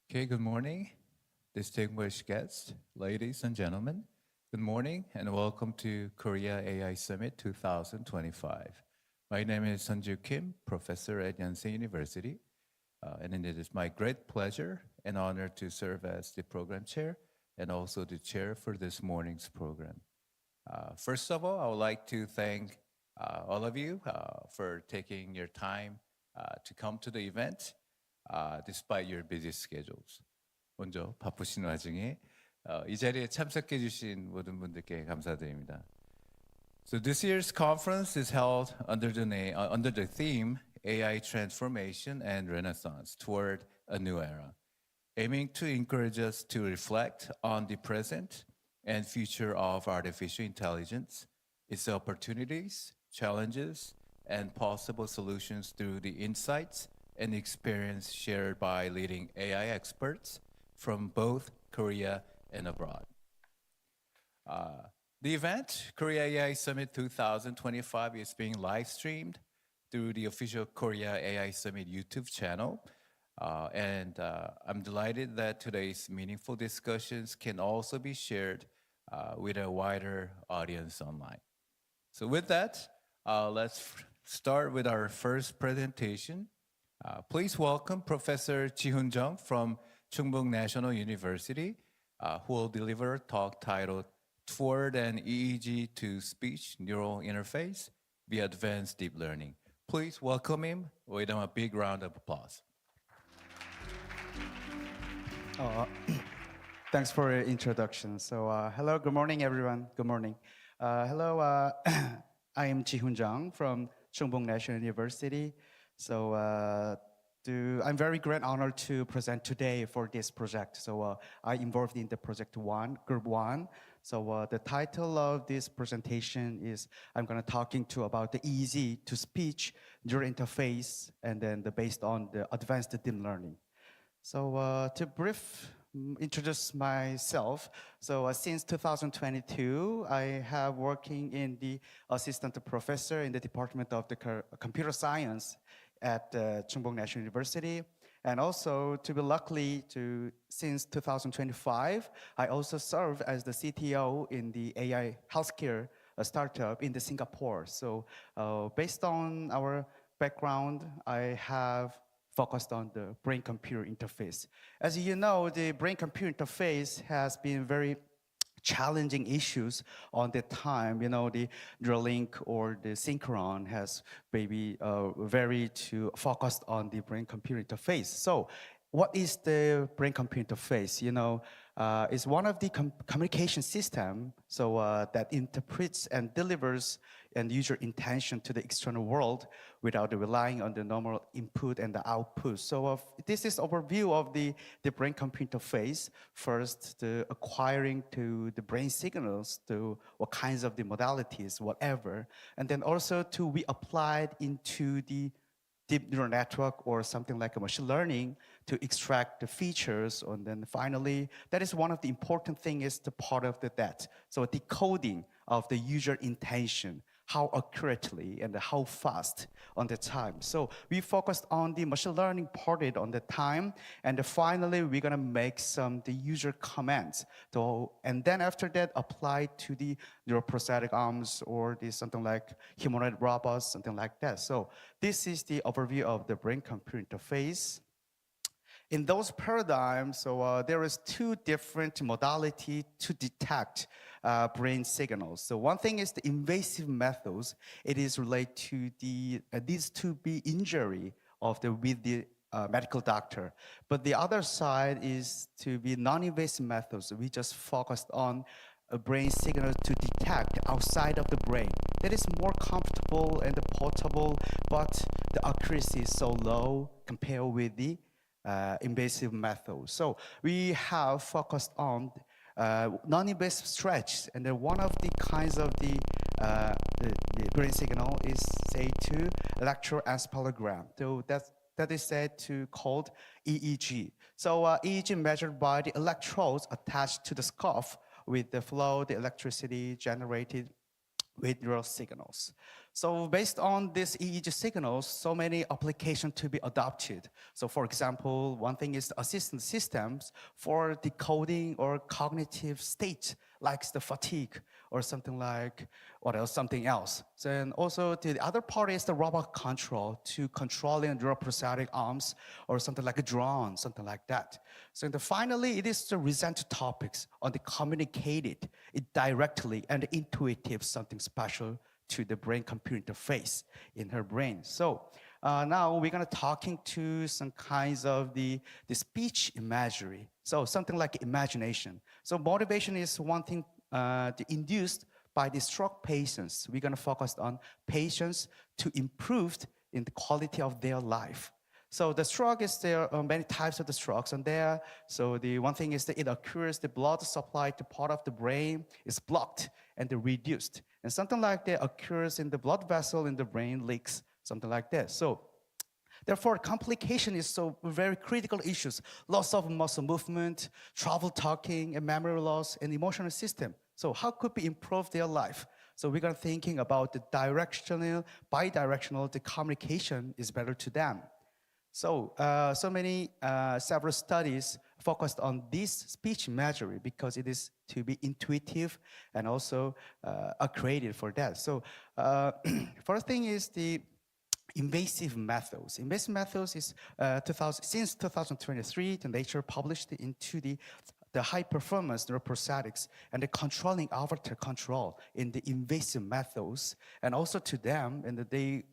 Okay, good morning, distinguished guests, ladies and gentlemen. Good morning and welcome to Korea AI Summit 2025. My name is Sunju Kim, professor at Yonsei University, and it is my great pleasure and honor to serve as the program chair and also the chair for this morning's program. First of all, I would like to thank all of you for taking your time to come to the event despite your busy schedules. 먼저 바쁘신 와중에 이 자리에 참석해 주신 모든 분들께 감사드립니다. So this year's conference is held under the theme AI Transformation and Renaissance Toward a New Era, aiming to encourage us to reflect on the present and future of artificial intelligence, its opportunities, challenges, and possible solutions through the insights and experience shared by leading AI experts from both Korea and abroad. The event, Korea AI Summit 2025, is being live streamed through the official Korea AI Summit YouTube channel. And I'm delighted that today's meaningful discussions can also be shared with a wider audience online. So with that, let's start with our first presentation. Please welcome Professor Ji-Hoon Jung from Chungbuk National University, who will deliver a talk titled Toward an EEG to Speech Neural Interface via Advanced Deep Learning. Please welcome him with a big round of applause. Thanks for your introduction. So, hello, good morning, everyone. Good morning. Hello, I am Ji-Hoon Jung from Chungbuk National University. So, I'm very great honor to present today for this project. So, I involved in the project one, group one. So, the title of this presentation is I'm going to talking to about the easy to speech neural interface, and then based on the advanced deep learning. So to brief introduce myself, so since 2022, I have working in the assistant professor in the Department of the Computer Science at Chungbuk National University. And also to be luckily to since 2025, I also serve as the CTO in the AI healthcare startup in the Singapore. So based on our background, I have focused on the brain-computer interface. As you know, the brain-computer interface has been very challenging issues on the time. You know, the Neuralink or the Synchron has maybe very to focused on the brain-computer interface. So what is the brain-computer interface? You know, it's one of the communication system that interprets and delivers and user intention to the external world without relying on the normal input and the output. So this is overview of the brain-computer interface. First, the acquiring to the brain signals to what kinds of the modalities, whatever. And then also to be applied into the deep neural network or something like a machine learning to extract the features. And then finally, that is one of the important thing is the part of that. So decoding of the user intention, how accurately and how fast on the time. So we focused on the machine learning part it on the time. And finally, we're gonna make the user comments. And then after that, apply to the neuroprosthetic arms or something like humanoid robots, something like that. So this is the overview of the brain-computer interface. In those paradigms, so there is two different modality to detect brain signals. So one thing is the invasive methods. It is related to the these to be injury of with the medical doctor. But the other side is to be non-invasive methods. We just focused on a brain signal to detect outside of the brain. That is more comfortable and portable, but the accuracy is so low compared with the invasive methods. So we have focused on non-invasive stretch, and then one of the kinds of the brain signal is say to electroencephalogram. So that is said to called EEG. So EEG measured by the electrodes attached to the skull with the flow, the electricity generated with neural signals. So based on these EEG signals, so many applications to be adopted. So for example, one thing is the assistant systems for decoding or cognitive state, like the fatigue or something like, what else, something else. So, and also the other part is the robot control to controlling neuroprosthetic arms or something like a drone, something like that. So finally, it is the recent topics on the communicated it directly and intuitive something special to the brain-computer interface in her brain. So now we're gonna talking to some kinds of the speech imagery. So something like imagination. So motivation is one thing induced by the stroke patients. We're gonna focus on patients to improve in the quality of their life. So the stroke is there are many types of the strokes and there. So the one thing is that it occurs the blood supply to part of the brain is blocked and reduced. And something like that occurs in the blood vessel in the brain leaks, something like that. So therefore, complication is so very critical issues. Loss of muscle movement, trouble talking, and memory loss, and emotional system. So how could we improve their life? So we're gonna thinking about the directional, bidirectional, the communication is better to them. So, several studies focused on this speech imagery because it is to be intuitive and also created for that. So, first thing is the invasive methods. Invasive methods is since 2023, the Nature published into the high performance neuroprosthetics and the controlling avatar control in the invasive methods, and also to them, and they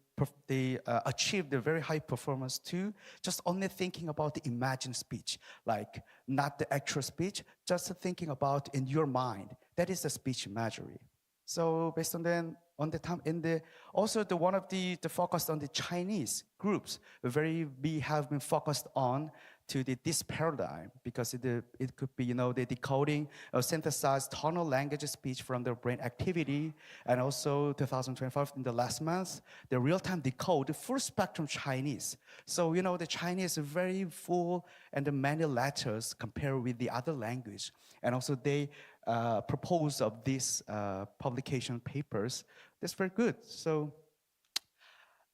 achieved a very high performance too, just only thinking about the imagined speech, like not the actual speech, just thinking about in your mind. That is the speech imagery. So based on then, on the time, in the also the one of the focus on the Chinese groups, we have been focused on to this paradigm because it could be the decoding or synthesized tonal language speech from the brain activity, and also 2025 in the last month the real-time decode the full spectrum Chinese. So the Chinese is very full and the many letters compared with the other language, and also they propose of these publication papers. That's very good. So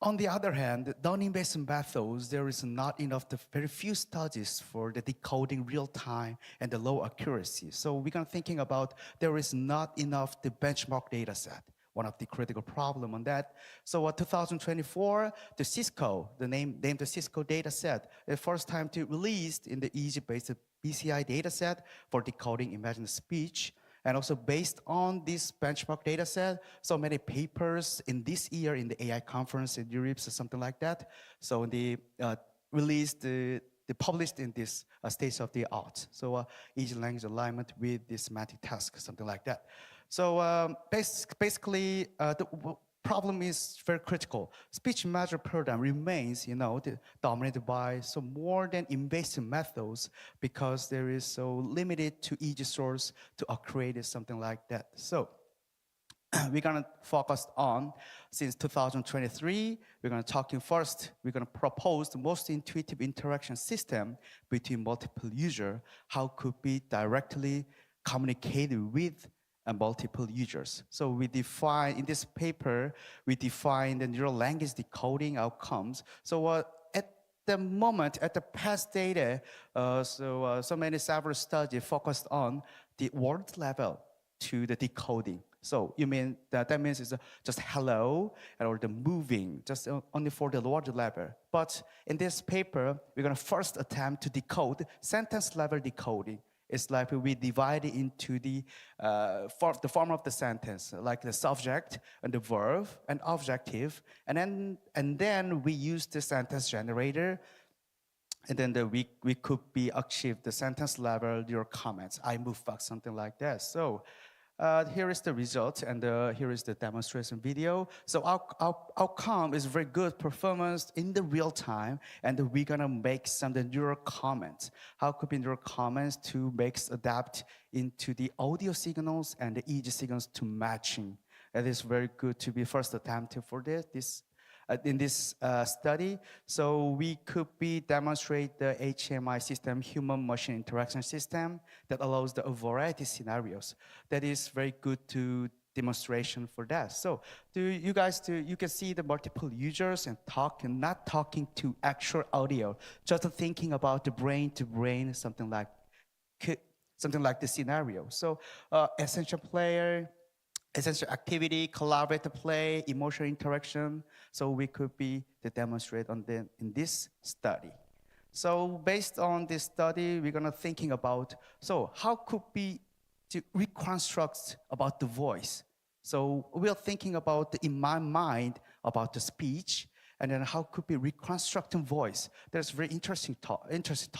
on the other hand, non-invasive methods, there is not enough, very few studies for the decoding real time and the low accuracy. So we're gonna thinking about there is not enough the benchmark data set. One of the critical problem on that. So 2024, the Cisco, named the Cisco data set, the first time to released in the EEG-based BCI data set for decoding imagined speech. And also based on this benchmark data set, so many papers in this year in the AI conference in Europe, or something like that. So they released, they published in this state of the art. So each language alignment with this semantic task, something like that. So basically, the problem is very critical. Speech measure paradigm remains, dominated by more than invasive methods because there is so limited to each source to create something like that. So we're gonna focus on, since 2023, we're gonna talking first, we're gonna propose the most intuitive interaction system between multiple users, how could be directly communicated with multiple users. So we define, in this paper, we define the neural language decoding outcomes. So at the moment, at the past data, so many several studies focused on the word level to the decoding. So you mean that means it's just hello or the moving, just only for the word level. But in this paper, we're gonna first attempt to decode sentence level decoding. It's like we divide it into the form of the sentence, like the subject and the verb and objective, and then we use the sentence generator, and then we could be achieve the sentence level, your comments, I move back, something like that. So here is the result, and here is the demonstration video. So our outcome is very good performance in the real time, and we're gonna make some the neural comments. How could be neural comments to adapt into the audio signals and the EEG signals to matching. It is very good to be first attempt for this. In this study, so we could be demonstrate the HMI system, human-machine interaction system, that allows a variety of scenarios. That is very good to demonstration for that. So you can see the multiple users and not talking to actual audio, just thinking about the brain to brain, something like the scenario. So essential player, essential activity, collaborative play, emotional interaction. So we could be to demonstrate in this study. So based on this study, we're gonna thinking about, so how could we to reconstruct about the voice? So we're thinking about, in my mind, about the speech, and then how could we reconstructing voice? There's very interesting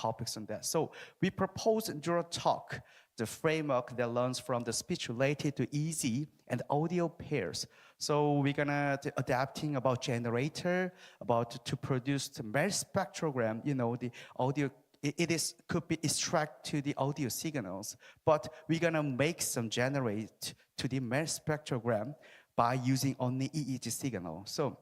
topics on that. So we propose Neural Talk, the framework that learns from the speech related to easy and audio pairs. So we're gonna adapting about generator, about to produce the mesh spectrogram, the audio, could be extract to the audio signals, but we're gonna make some generate to the mesh spectrogram by using only EEG signal. So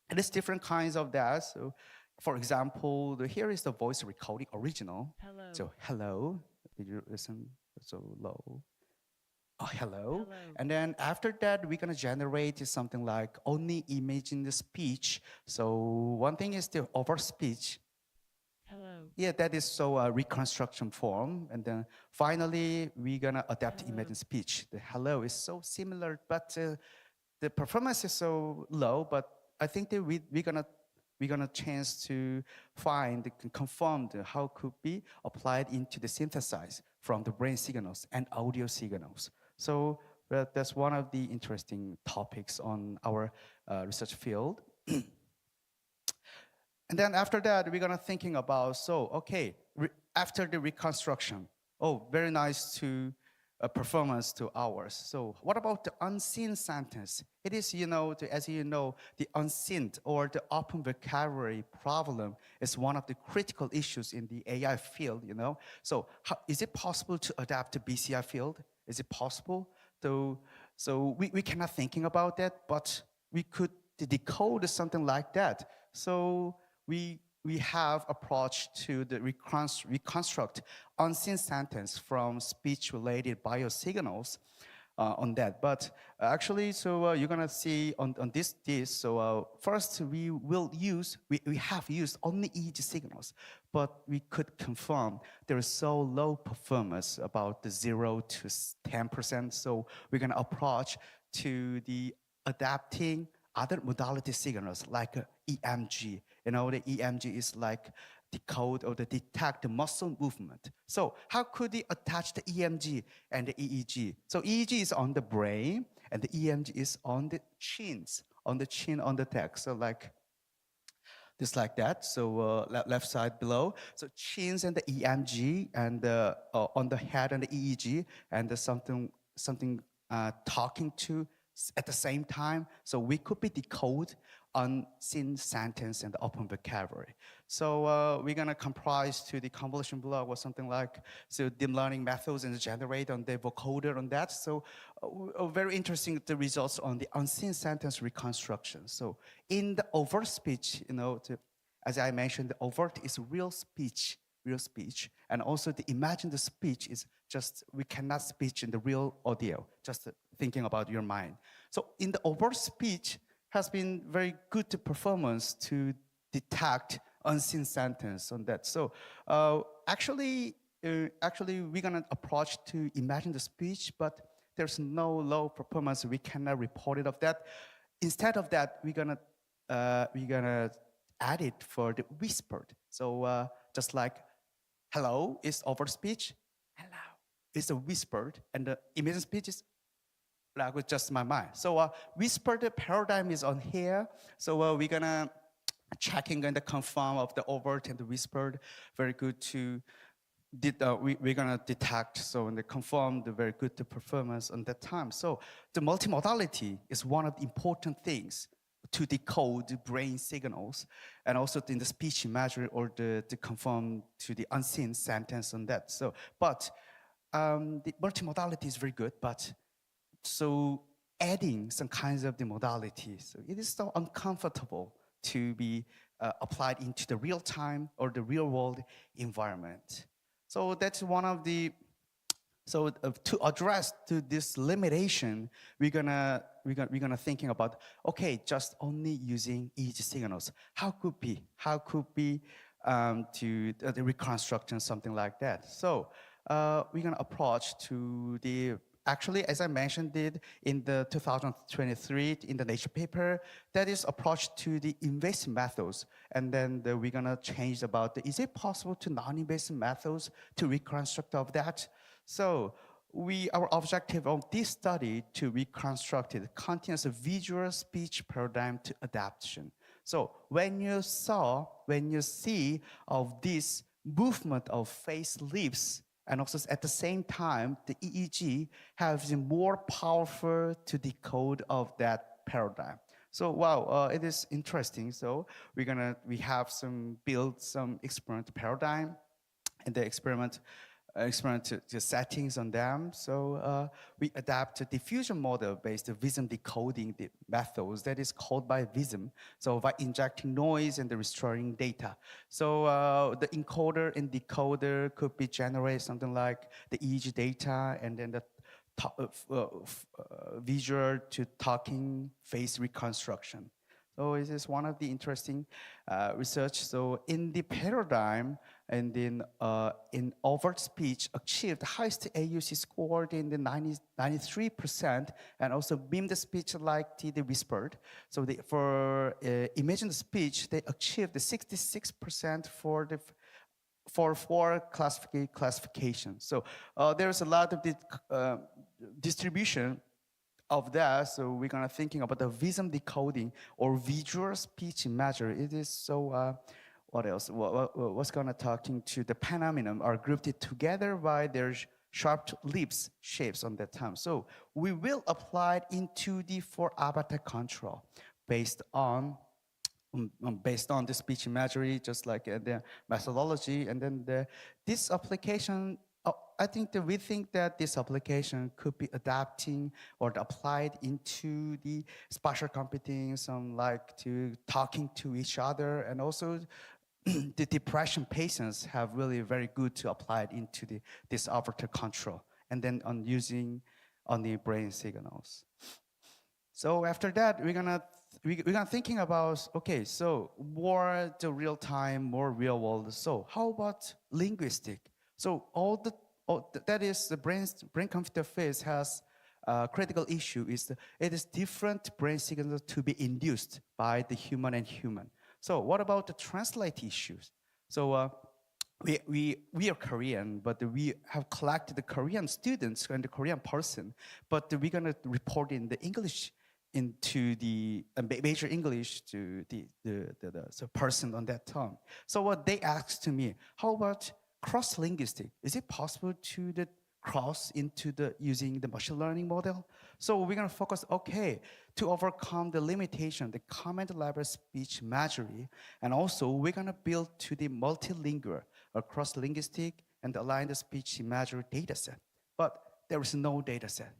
there's different kinds of that. So for example, here is the voice recording original. Hello. So hello, did you listen? So low. Oh, hello. Hello. And then after that, we're gonna generate something like only imaging the speech. So one thing is the over speech. Hello. Yeah, that is so a reconstruction form. And then finally, we're gonna adapt Hello. imaging speech. The hello is so similar, but the performance is so low. But I think that we're gonna chance to find, confirm how could be applied into the synthesize from the brain signals and audio signals. So that's one of the interesting topics on our research field. And then after that, we're gonna thinking about, so okay, after the reconstruction, oh, very nice to performance to ours. So what about the unseen sentence? It is, as you know, the unseen or the open vocabulary problem is one of the critical issues in the AI field, So is it possible to adapt to BCI field? Is it possible? So we cannot thinking about that, but we could decode something like that. So we have approach to the reconstruct unseen sentence from speech-related biosignals on that. But actually, so you're gonna see on this. So first we have used only EEG signals, but we could confirm there is so low performance, about the 0 to 10%. So we're gonna approach to the adapting other modality signals like EMG. The EMG is like decode or detect the muscle movement. So how could they attach the EMG and the EEG? So EEG is on the brain and the EMG is on the chins, on the neck. So like just like that. So left side below. So chins and the EMG and on the head and the EEG and something talking to at the same time. So we could be decode unseen sentence and open vocabulary. So we're gonna comprise to the convolution block or something like, so deep learning methods and generate on the vocoder on that. So very interesting, the results on the unseen sentence reconstruction. So in the overt speech, as I mentioned, the overt is real speech, and also the imagined speech is just, we cannot speech in the real audio, just thinking about your mind. So in the overt speech has been very good performance to detect unseen sentence on that. So actually we're gonna approach to imagine the speech, but there's no low performance. We cannot report it of that. Instead of that, we're gonna add it for the whispered. So just like hello is over speech, hello is a whispered, and the imagine speech is like with just my mind. So whispered paradigm is on here. So we're gonna checking and the confirm of the overt and the whispered. Very good to we're gonna detect, so and confirm the very good performance on that time. So the multimodality is one of the important things to decode brain signals, and also in the speech imagery or the confirm to the unseen sentence on that. So, but the multimodality is very good, but so adding some kinds of the modalities, so it is so uncomfortable to be applied into the real time or the real world environment. So that's one of the So to address to this limitation, we're gonna thinking about, okay, just only using EEG signals. How could be? How could be to the reconstruction, something like that? So we're gonna approach to the, actually, as I mentioned it in the 2023 in the Nature paper, that is approach to the invasive methods. And then we're gonna change about is it possible to non-invasive methods to reconstruct of that? So our objective of this study to reconstruct the continuous visual speech paradigm to adaptation. So when you see of this movement of face lips, and also at the same time, the EEG has more powerful to decode of that paradigm. So wow, it is interesting. So we have build some experiment paradigm, and the experiment to settings on them. So we adapt a diffusion model based vision decoding the methods that is called by vision. So by injecting noise and restoring data. So the encoder and decoder could be generate something like the EEG data and then the visual to talking face reconstruction. So this is one of the interesting research. So in the paradigm, and then in overt speech achieved highest AUC scored in the 93%, and also mimic speech like the whispered. So for imagined speech, they achieved the 66% for four classifications. So there's a lot of the distribution of that. So we're gonna thinking about the vision decoding or visual speech measure. It is so. What else? What's gonna talking to the phenomenon are grouped together by their sharp lips shapes on that time. So we will apply it into the for avatar control based on the speech imagery, just like the methodology, and then this application. I think that we think that this application could be adapting or applied into the spatial computing, some like to talking to each other, and also the depression patients have really very good to apply it into this avatar control, and then on using on the brain signals. So after that, we're gonna thinking about, okay, so more the real time, more real world. So how about linguistic? So that is the brain computer phase has a critical issue is it is different brain signals to be induced by the human and human. So what about the translate issues? So we are Korean, but we have collected the Korean students and the Korean person, but we're gonna report in the English into the major English to the person on that tongue. So what they asked to me, how about cross-linguistic? Is it possible to cross into using the machine learning model? So we're gonna focus, okay, to overcome the limitation, the command level speech imagery, and also we're gonna build to the multilingual or cross-linguistic and align the speech imagery data set. But there is no data set.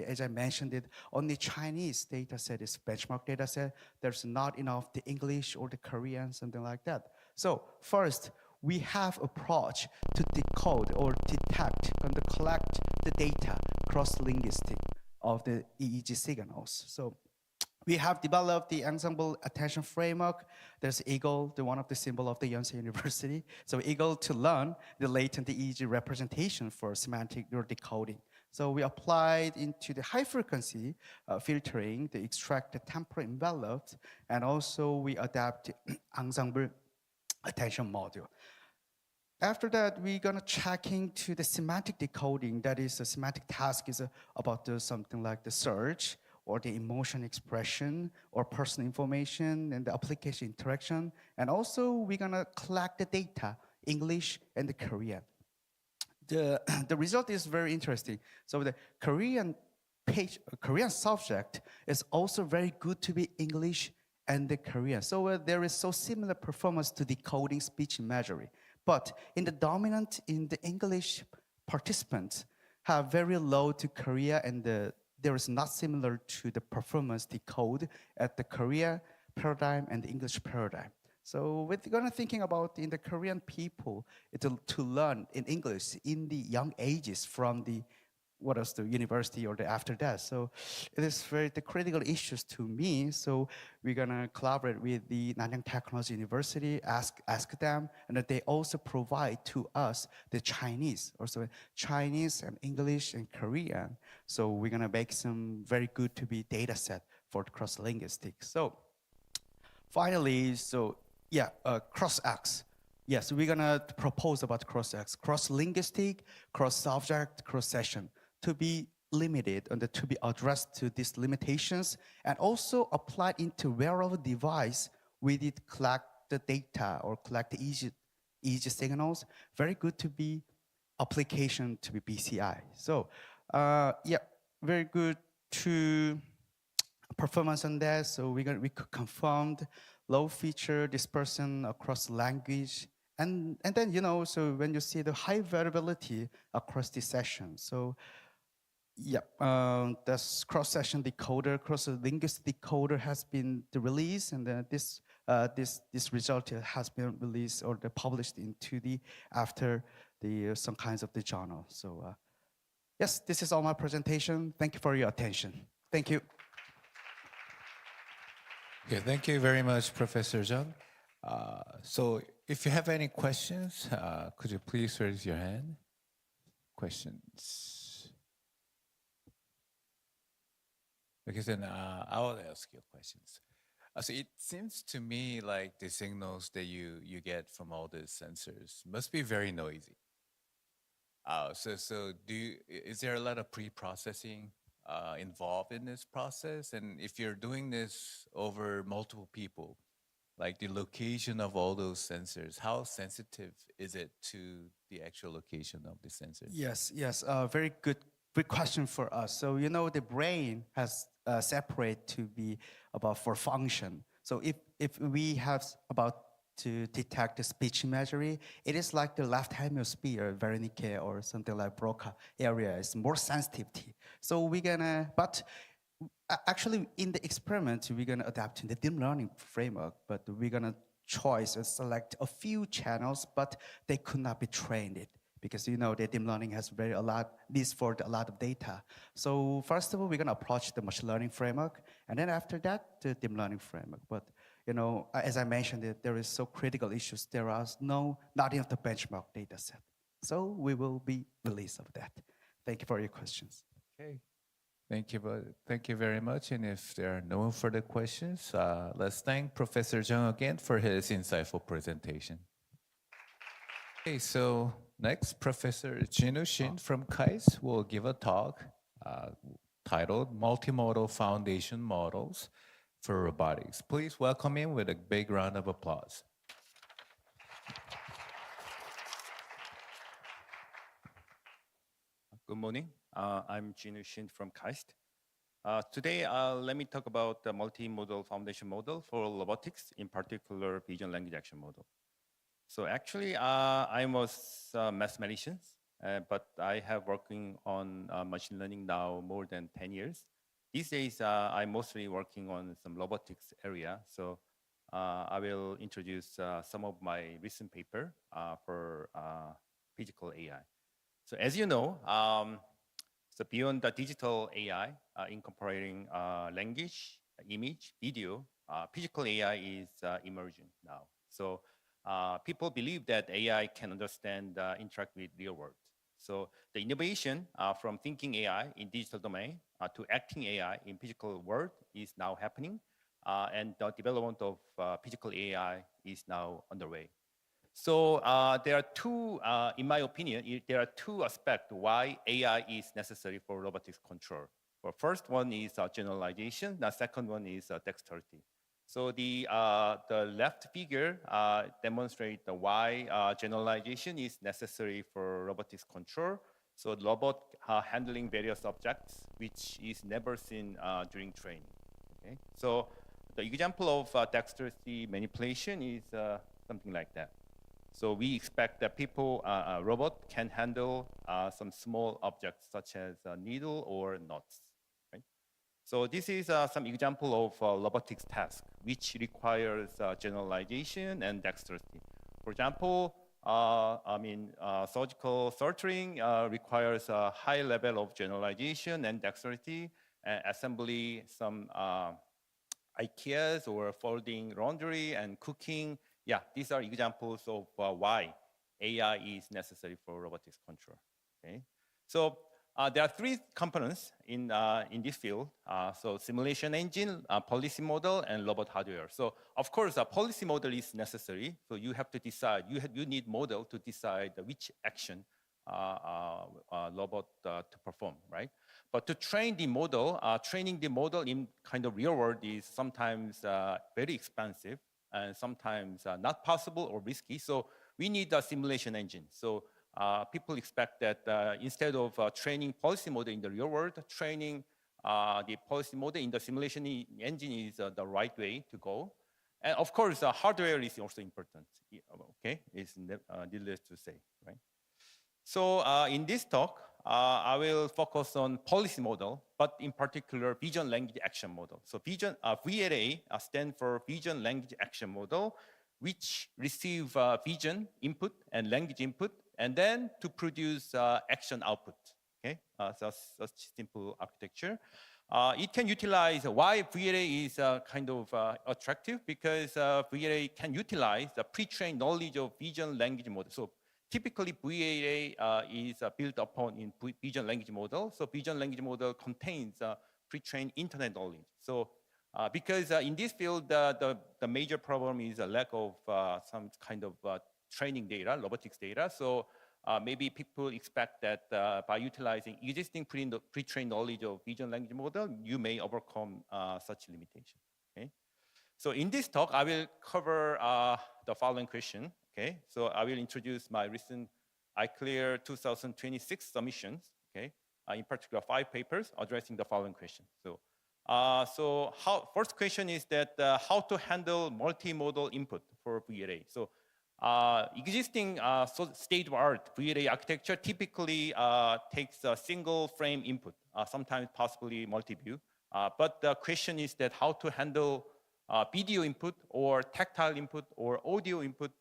As I mentioned it, only Chinese data set is benchmark data set. There's not enough the English or the Korean, something like that. So first, we have approach to decode or detect and collect the data cross-linguistic of the EEG signals. So we have developed the ensemble attention framework. There's Eagle, one of the symbol of the Yonsei University. So Eagle to learn the latent EEG representation for semantic neurodecoding. So we applied into the high frequency filtering to extract the temporal envelopes, and also we adapt the ensemble attention module. After that, we're gonna check into the semantic decoding. That is, a semantic task is about something like the search or the emotion expression or personal information and the application interaction. And also, we're gonna collect the data, English and the Korean. The result is very interesting. So the Korean subject is also very good to be English and the Korean. So there is so similar performance to decoding speech imagery. But in the English participants have very low to Korea, and there is not similar to the performance decode at the Korea paradigm and the English paradigm. So we're gonna thinking about in the Korean people to learn in English in the young ages from the what else the university or the after that. So it is very the critical issues to me. So we're gonna collaborate with the Nanyang Technology University, ask them, and that they also provide to us the Chinese, also Chinese and English and Korean. So we're gonna make some very good to be data set for cross linguistics. So finally, so yeah, cross-X. Yes, we're gonna propose about cross-X, cross-linguistic, cross-subject, cross-session to be limited and to be addressed to these limitations and also applied into wearable device with it collect the data or collect the EEG signals. Very good to be application to be BCI. So yeah, very good to performance on that. So we could confirm low feature dispersion across language. And then, so when you see the high variability across the session. So yeah, this cross-session decoder, cross-linguistic decoder has been released, and then this result has been released or published into the after the some kinds of the journal. So yes, this is all my presentation. Thank you for your attention. Thank you. Okay, thank you very much, Professor Jung. So if you have any questions, could you please raise your hand? Questions? Because then I will ask you questions. So it seems to me like the signals that you get from all the sensors must be very noisy. So is there a lot of pre-processing involved in this process? And if you're doing this over multiple people, like the location of all those sensors, how sensitive is it to the actual location of the sensors? Yes. Very good question for us. So the brain has separate to be about for function. So if we have about to detect the speech imagery, it is like the left hemisphere, Wernicke or something like Broca area is more sensitivity. So we're gonna, but actually in the experiment, we're gonna adapt to the deep learning framework, but we're gonna choose and select a few channels, but they could not be trained it because the deep learning has needs for a lot of data. So first of all, we're gonna approach the machine learning framework, and then after that, the deep learning framework. But as I mentioned, there is so critical issues. There are not enough the benchmark data set. So we will be release of that. Thank you for your questions. Okay. Thank you very much. And if there are no further questions, let's thank Professor Jung again for his insightful presentation. Okay, so next, Professor Jinu Shin from KAIST will give a talk titled Multimodal Foundation Models for Robotics. Please welcome him with a big round of applause. Good morning. I'm Jinu Shin from KAIST. Today, let me talk about the multimodal foundation model for robotics, in particular, vision language action model. So actually, I'm a mathematician, but I have working on machine learning now more than 10 years. These days, I'm mostly working on some robotics area. So I will introduce some of my recent paper for physical AI. So as you know, so beyond the digital AI, incorporating language, image, video, physical AI is emerging now. So people believe that AI can understand, interact with real world. So the innovation from thinking AI in digital domain to acting AI in physical world is now happening, and the development of physical AI is now underway. So there are two, in my opinion, there are two aspects why AI is necessary for robotics control. Well, first one is generalization. The second one is dexterity. So the left figure demonstrates why generalization is necessary for robotics control. So the robot handling various objects, which is never seen during training. Okay? So the example of dexterity manipulation is something like that. So we expect that a robot can handle some small objects such as a needle or nuts. Right? So this is some example of robotics task, which requires generalization and dexterity. For example, surgical sorting requires a high level of generalization and dexterity. Assembly some IKEAs or folding laundry and cooking. Yeah, these are examples of why AI is necessary for robotics control. Okay, so there are three components in this field. So simulation engine, policy model, and robot hardware. So of course, a policy model is necessary. So you have to decide. You need model to decide which action robot to perform, right? But to train the model, training the model in kind of real world is sometimes very expensive and sometimes not possible or risky. So we need a simulation engine. So people expect that instead of training policy model in the real world, training the policy model in the simulation engine is the right way to go. And of course, hardware is also important. Okay, it's needless to say, right? So in this talk, I will focus on policy model, but in particular, vision language action model. So VLA stands for vision language action model, which receive vision input and language input, and then to produce action output. Okay, so such simple architecture. It can utilize why VLA is kind of attractive because VLA can utilize the pre-trained knowledge of vision language model. So typically, VLA is built upon in vision language model. So vision language model contains pre-trained internet knowledge. So because in this field, the major problem is a lack of some kind of training data, robotics data. So maybe people expect that by utilizing existing pre-trained knowledge of vision language model, you may overcome such limitation. Okay. So in this talk, I will cover the following question. Okay, so I will introduce my recent ICLEAR 2026 submissions. Okay, in particular 5 papers addressing the following question. So, first question is that how to handle multimodal input for VLA. So existing state-of-art VLA architecture typically takes a single frame input, sometimes possibly multi-view. But the question is that how to handle video input or tactile input or audio input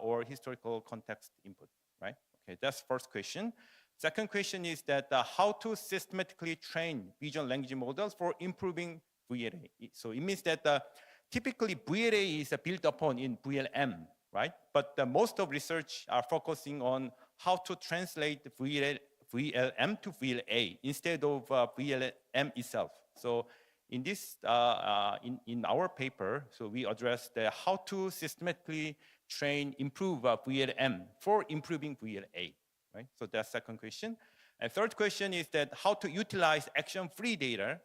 or historical context input, right? Okay, that's first question. Second question is that how to systematically train vision language models for improving VLA. So it means that typically VLA is built upon in VLM, right? But most of research are focusing on how to translate VLM to VLA instead of VLM itself. So in this, in our paper, so we addressed how to systematically improve VLM for improving VLA, right? So that's second question. And third question is that how to utilize action-free data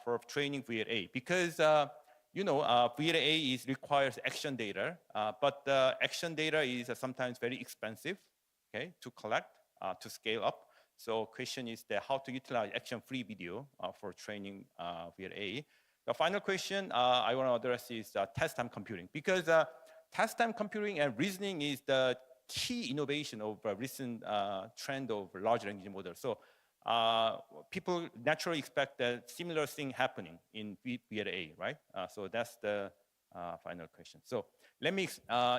for training VLA, because VLA requires action data, but the action data is sometimes very expensive, okay, to collect, to scale up. So question is that how to utilize action-free video for training VLA. The final question I want to address is test time computing, because test time computing and reasoning is the key innovation of recent trend of large language models. So people naturally expect that similar thing happening in VLA, right? So that's the final question. So let me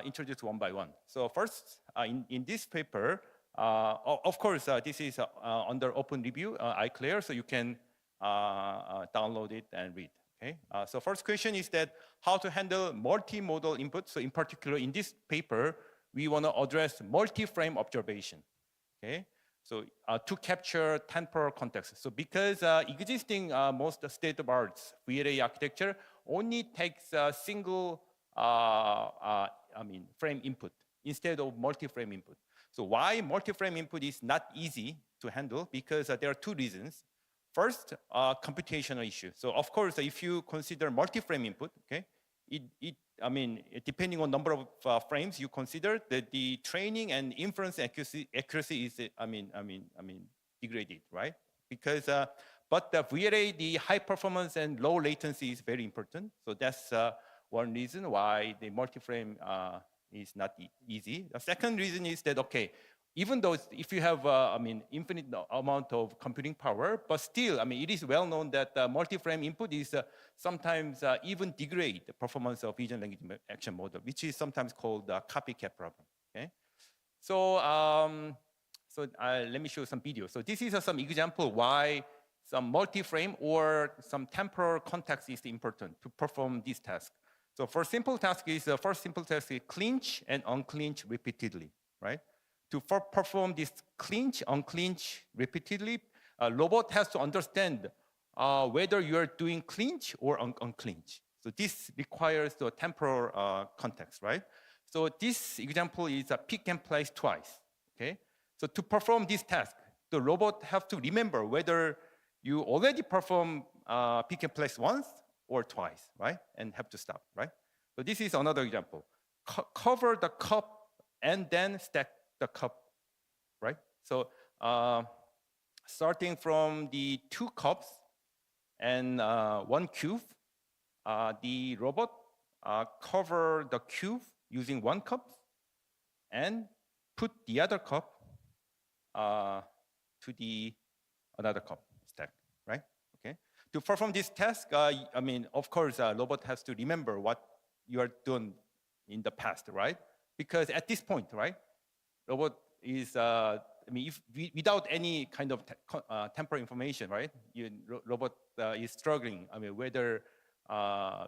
introduce one by one. So first, in this paper, of course, this is under open review, ICLEAR, so you can download it and read. Okay. So first question is that how to handle multimodal input. So in particular, in this paper, we want to address multi-frame observation. Okay. So to capture temporal context. So because existing most state-of-art VLA architecture only takes a single frame input instead of multi-frame input. So why multi-frame input is not easy to handle? Because there are two reasons. First, computational issue. So of course, if you consider multi-frame input, okay, depending on number of frames you consider, that the training and inference accuracy is, degraded, right? Because, but the VLA, the high performance and low latency is very important. So that's one reason why the multi-frame is not easy. The second reason is that, okay, even though if you have, infinite amount of computing power, but still, it is well known that multi-frame input is sometimes even degrade the performance of vision language action model, which is sometimes called the copycat problem. Okay, so let me show some videos. So this is some example why some multi-frame or some temporal context is important to perform this task. So for simple task is first simple task is clinch and unclinch repeatedly, right? To perform this clinch, unclinch repeatedly, a robot has to understand whether you are doing clinch or unclinch. So this requires the temporal context, right? So this example is a pick and place twice, okay? So to perform this task, the robot have to remember whether you already perform pick and place once or twice, right? And have to stop, right? So this is another example. Cover the cup and then stack the cup, right? So starting from the 2 cups and 1 cube, the robot cover the cube using 1 cup and put the other cup to the another cup stack, right? Okay. To perform this task, of course, robot has to remember what you are doing in the past, right? Because at this point, right, robot is, without any kind of temporal information, right? Robot is struggling. Whether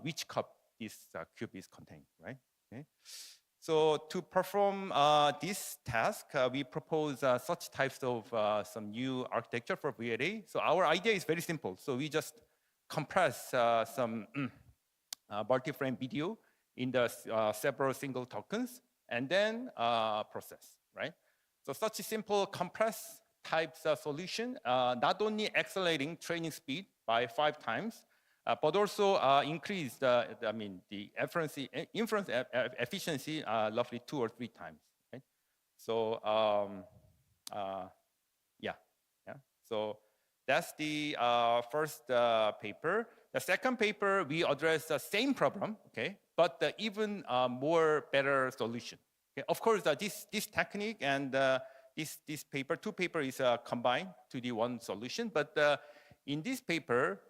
which cup this cube is contained, right? Okay. So to perform this task, we propose such types of some new architecture for VLA. So our idea is very simple. So we just compress some multi-frame video in the several single tokens and then process, right? So such a simple compress types solution, not only accelerating training speed by 5 times, but also increase the inference efficiency roughly 2 or 3 times, right? So yeah. So that's the first paper. The second paper, we address the same problem, okay, but even more better solution. Okay? Of course, this technique and this paper, 2 papers is combined to the one solution, but in this paper,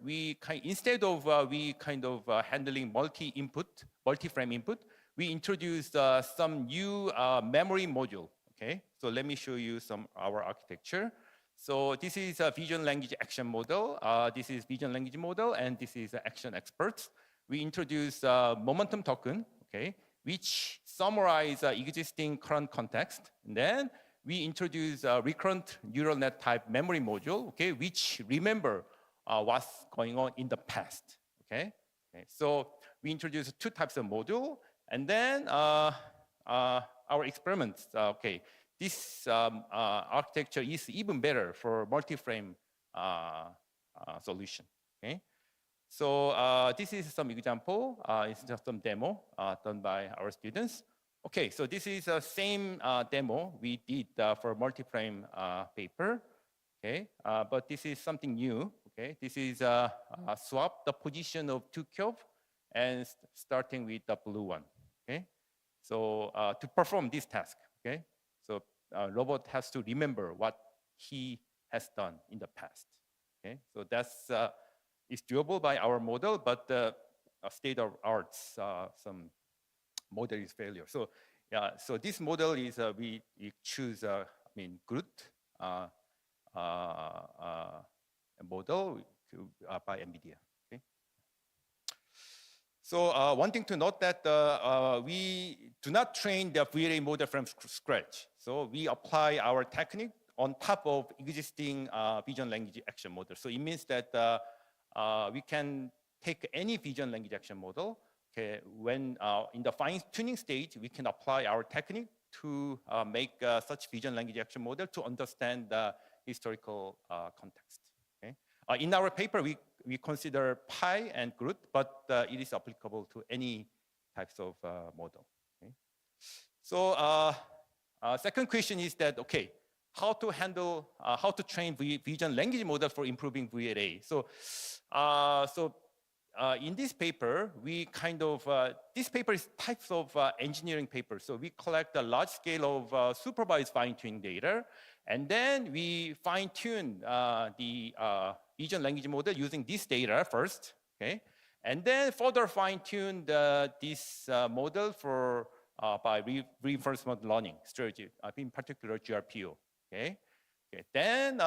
instead of handling multi-frame input, we introduced some new memory module. Okay, so let me show you our architecture. So this is a vision language action model. This is vision language model, and this is action experts. We introduced momentum token, okay, which summarize existing current context. And then we introduce a recurrent neural net type memory module, okay, which remember what's going on in the past, okay? So we introduce 2 types of module, and then our experiments, okay, this architecture is even better for multi-frame solution, okay? So this is some example. It's just some demo done by our students. Okay, so this is the same demo we did for multi-frame paper. Okay, but this is something new. Okay, this is swap the position of 2 cube and starting with the blue one. Okay, so to perform this task. Okay, so robot has to remember what he has done in the past. Okay, so that's is doable by our model, but state of arts some model is failure. So yeah, so this model is we choose GRUT model by NVIDIA. Okay. So one thing to note that we do not train the VLA model from scratch. So we apply our technique on top of existing vision language action model. So it means that we can take any vision language action model. Okay, when in the fine tuning stage, we can apply our technique to make such vision language action model to understand the historical context. Okay? In our paper, we consider Pi and GRUT, but it is applicable to any types of model. Okay? So second question is that, okay, how to train vision language model for improving VLA. So in this paper, we kind of, this paper is types of engineering paper. So we collect a large scale of supervised fine-tuning data, and then we fine-tune the vision language model using this data first, okay? And then further fine-tune this model for by reinforcement learning strategy, in particular GRPO, okay? Okay, then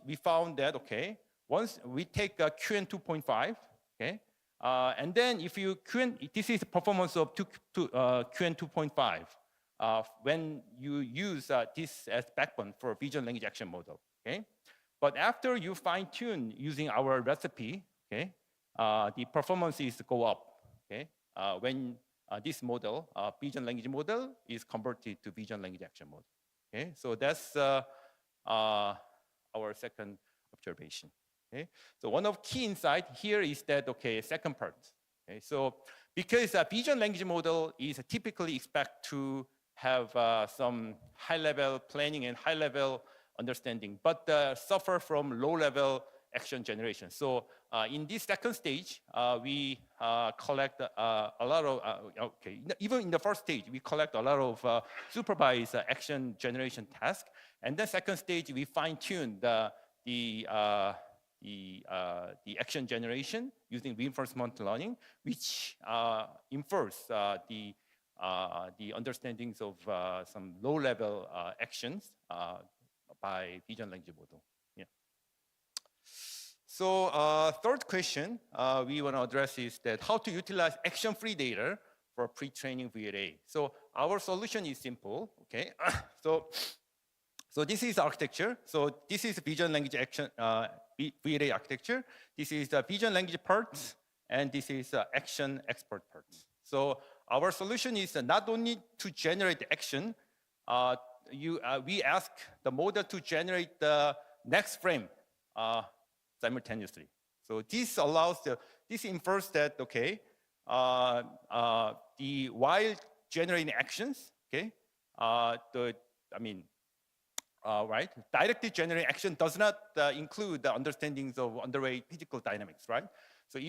we found that, okay, once we take QN 2.5, okay, and then if you this is the performance of QN 2.5 when you use this as backbone for vision language action model, okay? But after you fine tune using our recipe, okay, the performances go up, okay, when this model, vision language model, is converted to vision language action model, okay? So that's our second observation. Okay, so one of key insight here is that, okay, second part. Okay, so because a vision language model is typically expect to have some high-level planning and high-level understanding, but suffer from low-level action generation. So in this second stage, we collect a lot of, okay, even in the first stage, we collect a lot of supervised action generation tasks. And then second stage, we fine-tune the action generation using reinforcement learning, which infers the understandings of some low-level actions by vision language model. Yeah. So third question we want to address is that how to utilize action-free data for pre-training VLA. So our solution is simple. Okay. So this is architecture. So this is vision language action VLA architecture. This is the vision language parts, and this is action expert parts. So our solution is not only to generate the action, we ask the model to generate the next frame simultaneously. So this allows this infers that, okay, while generating actions, okay, right, directly generating action does not include the understandings of underway physical dynamics, right? So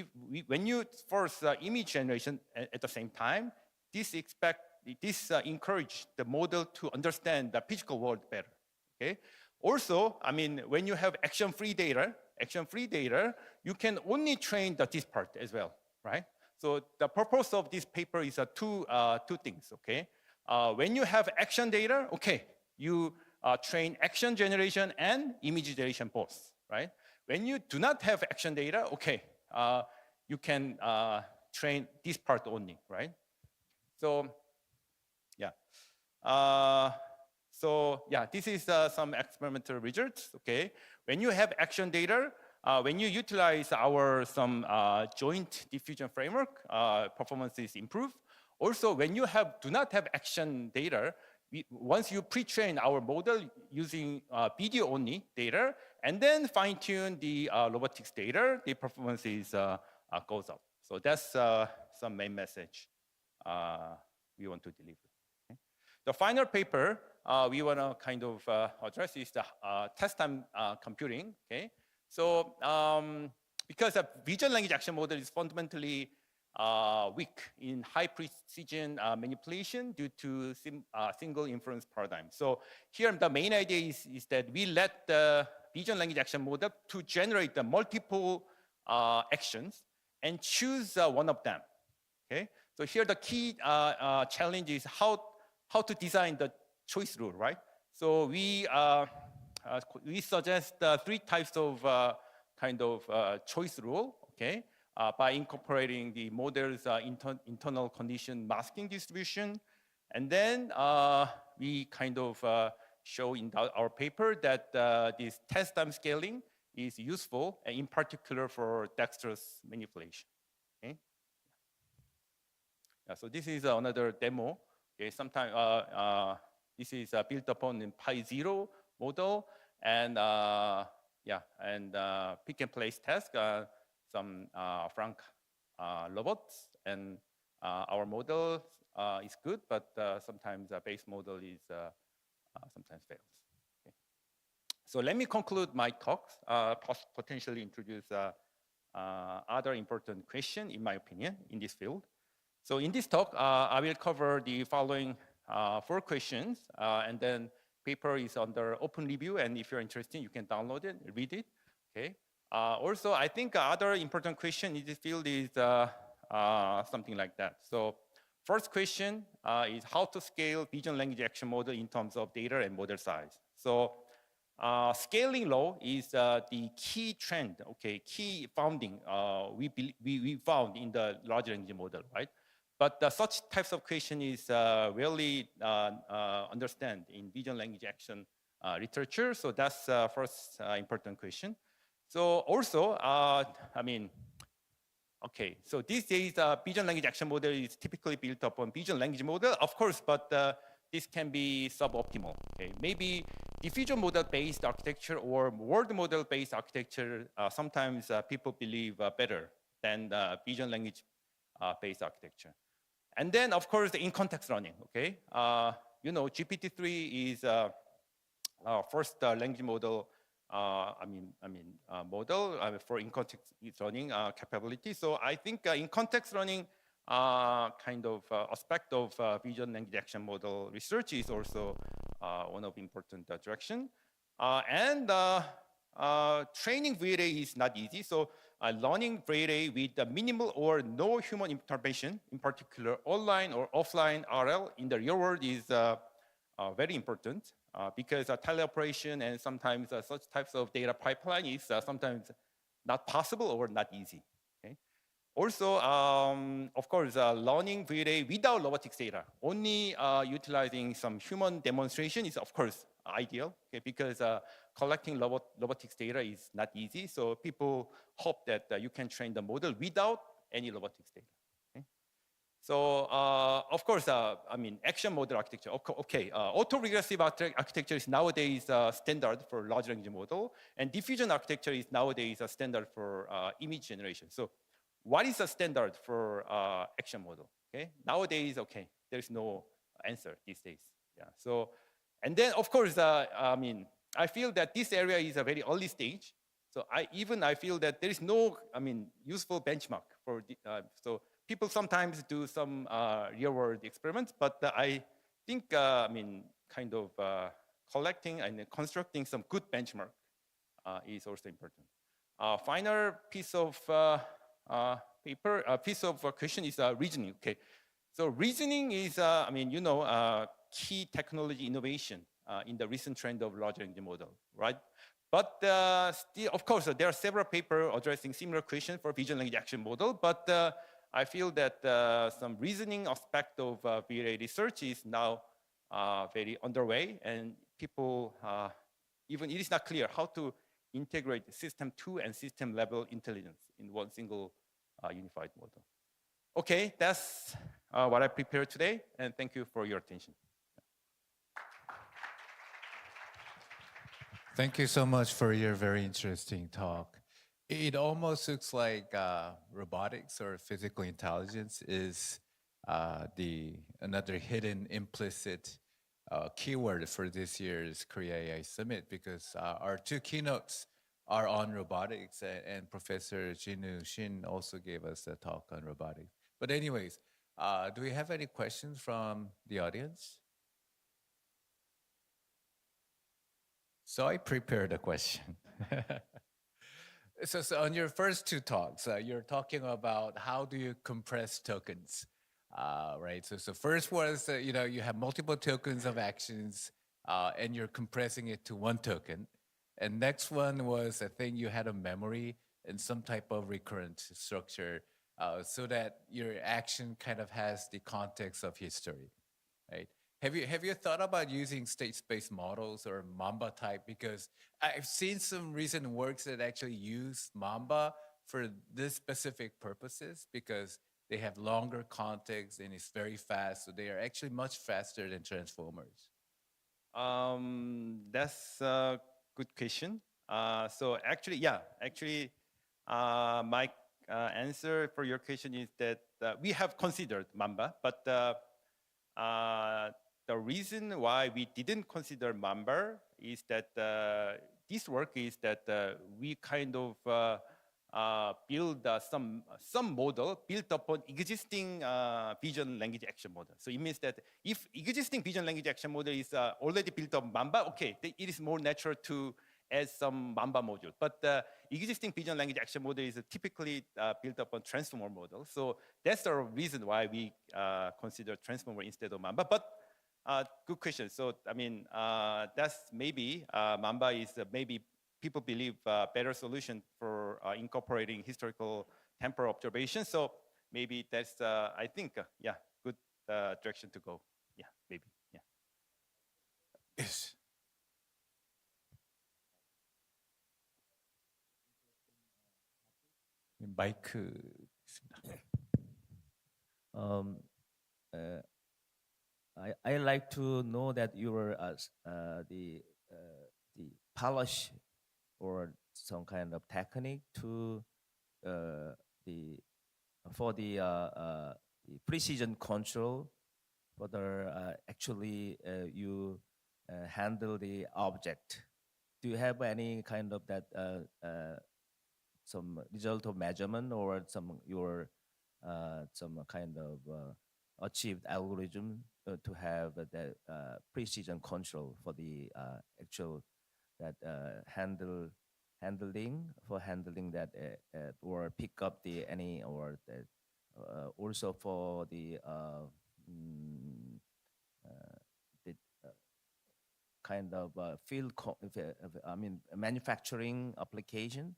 when you force image generation at the same time, this encourage the model to understand the physical world better, okay? Also, when you have action-free data, you can only train this part as well, right? So the purpose of this paper is two things, okay? When you have action data, okay, you train action generation and image generation both, right? When you do not have action data, okay, you can train this part only, right? So, yeah. This is some experimental results, okay? When you have action data, when you utilize some joint diffusion framework, performance is improved. Also, when you do not have action data, once you pre-train our model using video-only data, and then fine-tune the robotics data, the performance goes up. So that's some main message we want to deliver. Okay. The final paper we want to kind of address is the test time computing. Okay, so because a vision language action model is fundamentally weak in high precision manipulation due to single inference paradigm. So here the main idea is that we let the vision language action model to generate the multiple actions and choose one of them. Okay, so here the key challenge is how to design the choice rule, right? So we suggest three types of choice rule. Okay. By incorporating the model's internal condition masking distribution. And then we kind of show in our paper that this test time scaling is useful, in particular for dexterous manipulation. Okay? Yeah, so this is another demo. Okay, sometimes this is built upon the Pi0 model, and pick and place task. Some Frank robots, and our model is good, but sometimes the base model is sometimes fails. Okay. So let me conclude my talks, potentially introduce other important question, in my opinion, in this field. So in this talk, I will cover the following 4 questions, and then paper is under open review, and if you're interested, you can download it, read it. Okay. Also, I think other important question in this field is something like that. So first question is how to scale vision language action model in terms of data and model size. So scaling law is the key trend, okay, key founding we found in the large language model, right? But such types of question is rarely understand in vision language action literature. So that's first important question. So also, I mean, okay, so these days, vision language action model is typically built upon vision language model, of course, but this can be suboptimal. Okay, maybe diffusion model based architecture or word model based architecture, sometimes people believe better than vision language based architecture. And then, of course, the in-context learning. Okay, you know, GPT-3 is first language model. Model for in-context learning capability. So I think in-context learning kind of aspect of vision language action model research is also one of important direction. And training VLA is not easy. So learning VLA with minimal or no human intervention, in particular online or offline RL in the real world is very important. Because teleoperation and sometimes such types of data pipeline is sometimes not possible or not easy. Okay? Also, of course, learning VLA without robotics data, only utilizing some human demonstration is, of course, ideal, okay? Because collecting robotics data is not easy. So people hope that you can train the model without any robotics data. So, of course, action model architecture. Okay, autoregressive architecture is nowadays standard for large language model, and diffusion architecture is nowadays a standard for image generation. So, what is the standard for action model? Okay, nowadays, okay, there's no answer these days. Yeah. So, and then, of course, I feel that this area is a very early stage. So, I feel that there is no, useful benchmark for so. People sometimes do some real-world experiments, but I think, kind of collecting and constructing some good benchmark is also important. Final piece of piece of question is reasoning. Okay, so reasoning is, key technology innovation in the recent trend of large language model, right? But still, of course, there are several papers addressing similar questions for vision language action model, but I feel that some reasoning aspect of VLA research is now very underway, and people, even it is not clear how to integrate system 2 and system level intelligence in one single unified model. Okay, that's what I prepared today, and thank you for your attention. Thank you so much for your very interesting talk. It almost looks like robotics or physical intelligence is another hidden implicit keyword for this year's Korea AI Summit, because our 2 keynotes are on robotics, and Professor Jinwoo Shin also gave us a talk on robotics. But anyways, do we have any questions from the audience? So I prepared a question. So on your first 2 talks, you're talking about how do you compress tokens, right? So first was, you have multiple tokens of actions, and you're compressing it to 1 token. And next one was, I think you had a memory and some type of recurrent structure, so that your action kind of has the context of history, right? Have you thought about using state space models or Mamba type? Because I've seen some recent works that actually use Mamba for this specific purposes, because they have longer context and it's very fast. So they are actually much faster than transformers. That's a good question. So actually, my answer for your question is that we have considered Mamba, but the reason why we didn't consider Mamba is that this work is that we kind of build some model built upon existing vision language action model. So it means that if existing vision language action model is already built on Mamba, okay, it is more natural to add some Mamba module. But the existing vision language action model is typically built upon transformer model. So that's the reason why we consider transformer instead of Mamba. But good question. So I mean, that's maybe Mamba is maybe people believe better solution for incorporating historical temporal observation. So maybe that's I think yeah, good direction to go. Yeah, maybe. Yeah. Yes. 마이크 있습니다. Um, uh, I like to know that you were the polish or some kind of technique to the for the precision control for the actually you handle the object. Do you have any kind of that some result of measurement or some your some kind of achieved algorithm to have the precision control for the actual that handling for handling that or pick up the any or the, also for the the kind of field I mean manufacturing application.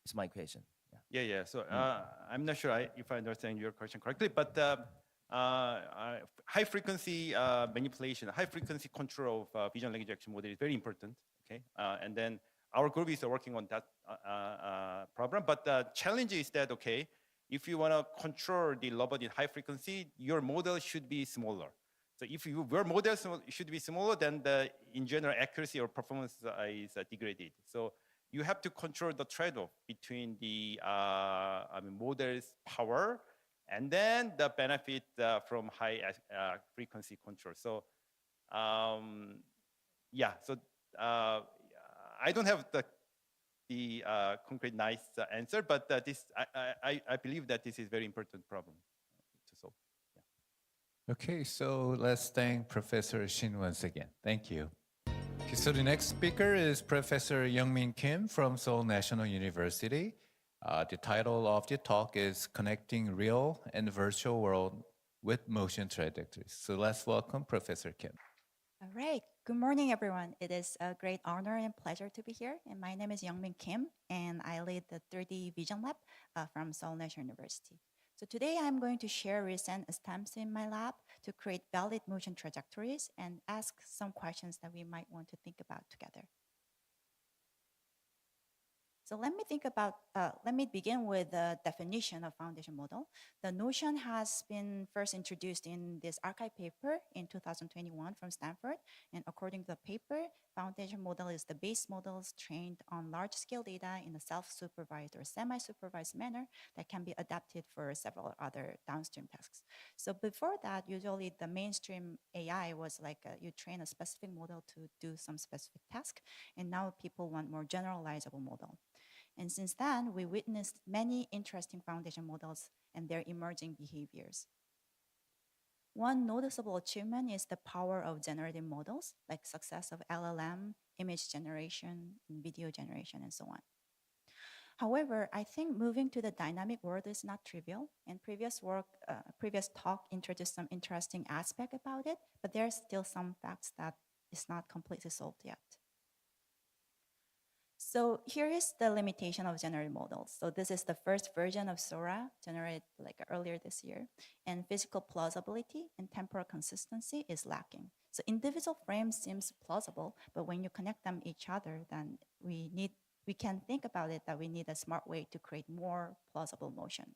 It's my question. Yeah, yeah. So I'm not sure if I understand your question correctly, but high frequency manipulation, high frequency control of vision language action model is very important. Okay, and then our group is working on that problem. But the challenge is that okay, if you want to control the robot in high frequency, your model should be smaller. So if your model should be smaller, then the in general accuracy or performance is degraded. So you have to control the trade-off between the model's power and then the benefit from high frequency control. So yeah, so I don't have the concrete nice answer, but this I believe that this is very important problem to solve. Yeah. Okay, so let's thank Professor Shin once again. Thank you. Okay, so the next speaker is Professor Youngmin Kim from Seoul National University. The title of the talk is Connecting Real and Virtual World with Motion Trajectories. So let's welcome Professor Kim. All right. Good morning, everyone. It is a great honor and pleasure to be here. And my name is Youngmin Kim, and I lead the 3D Vision Lab from Seoul National University. So today I'm going to share recent attempts in my lab to create valid motion trajectories and ask some questions that we might want to think about together. So let me begin with the definition of foundation model. The notion has been first introduced in this archive paper in 2021 from Stanford. And according to the paper, foundation model is the base models trained on large-scale data in a self-supervised or semi-supervised manner that can be adapted for several other downstream tasks. So before that, usually the mainstream AI was like you train a specific model to do some specific task. And now people want more generalizable model. And since then, we witnessed many interesting foundation models and their emerging behaviors. One noticeable achievement is the power of generative models, like success of LLM, image generation, video generation, and so on. However, I think moving to the dynamic world is not trivial, and previous talk introduced some interesting aspect about it, but there's still some facts that is not completely solved yet. So here is the limitation of generative models. So this is the first version of Sora generated like earlier this year. And physical plausibility and temporal consistency is lacking. So individual frames seems plausible, but when you connect them each other, then we can think about it that we need a smart way to create more plausible motion.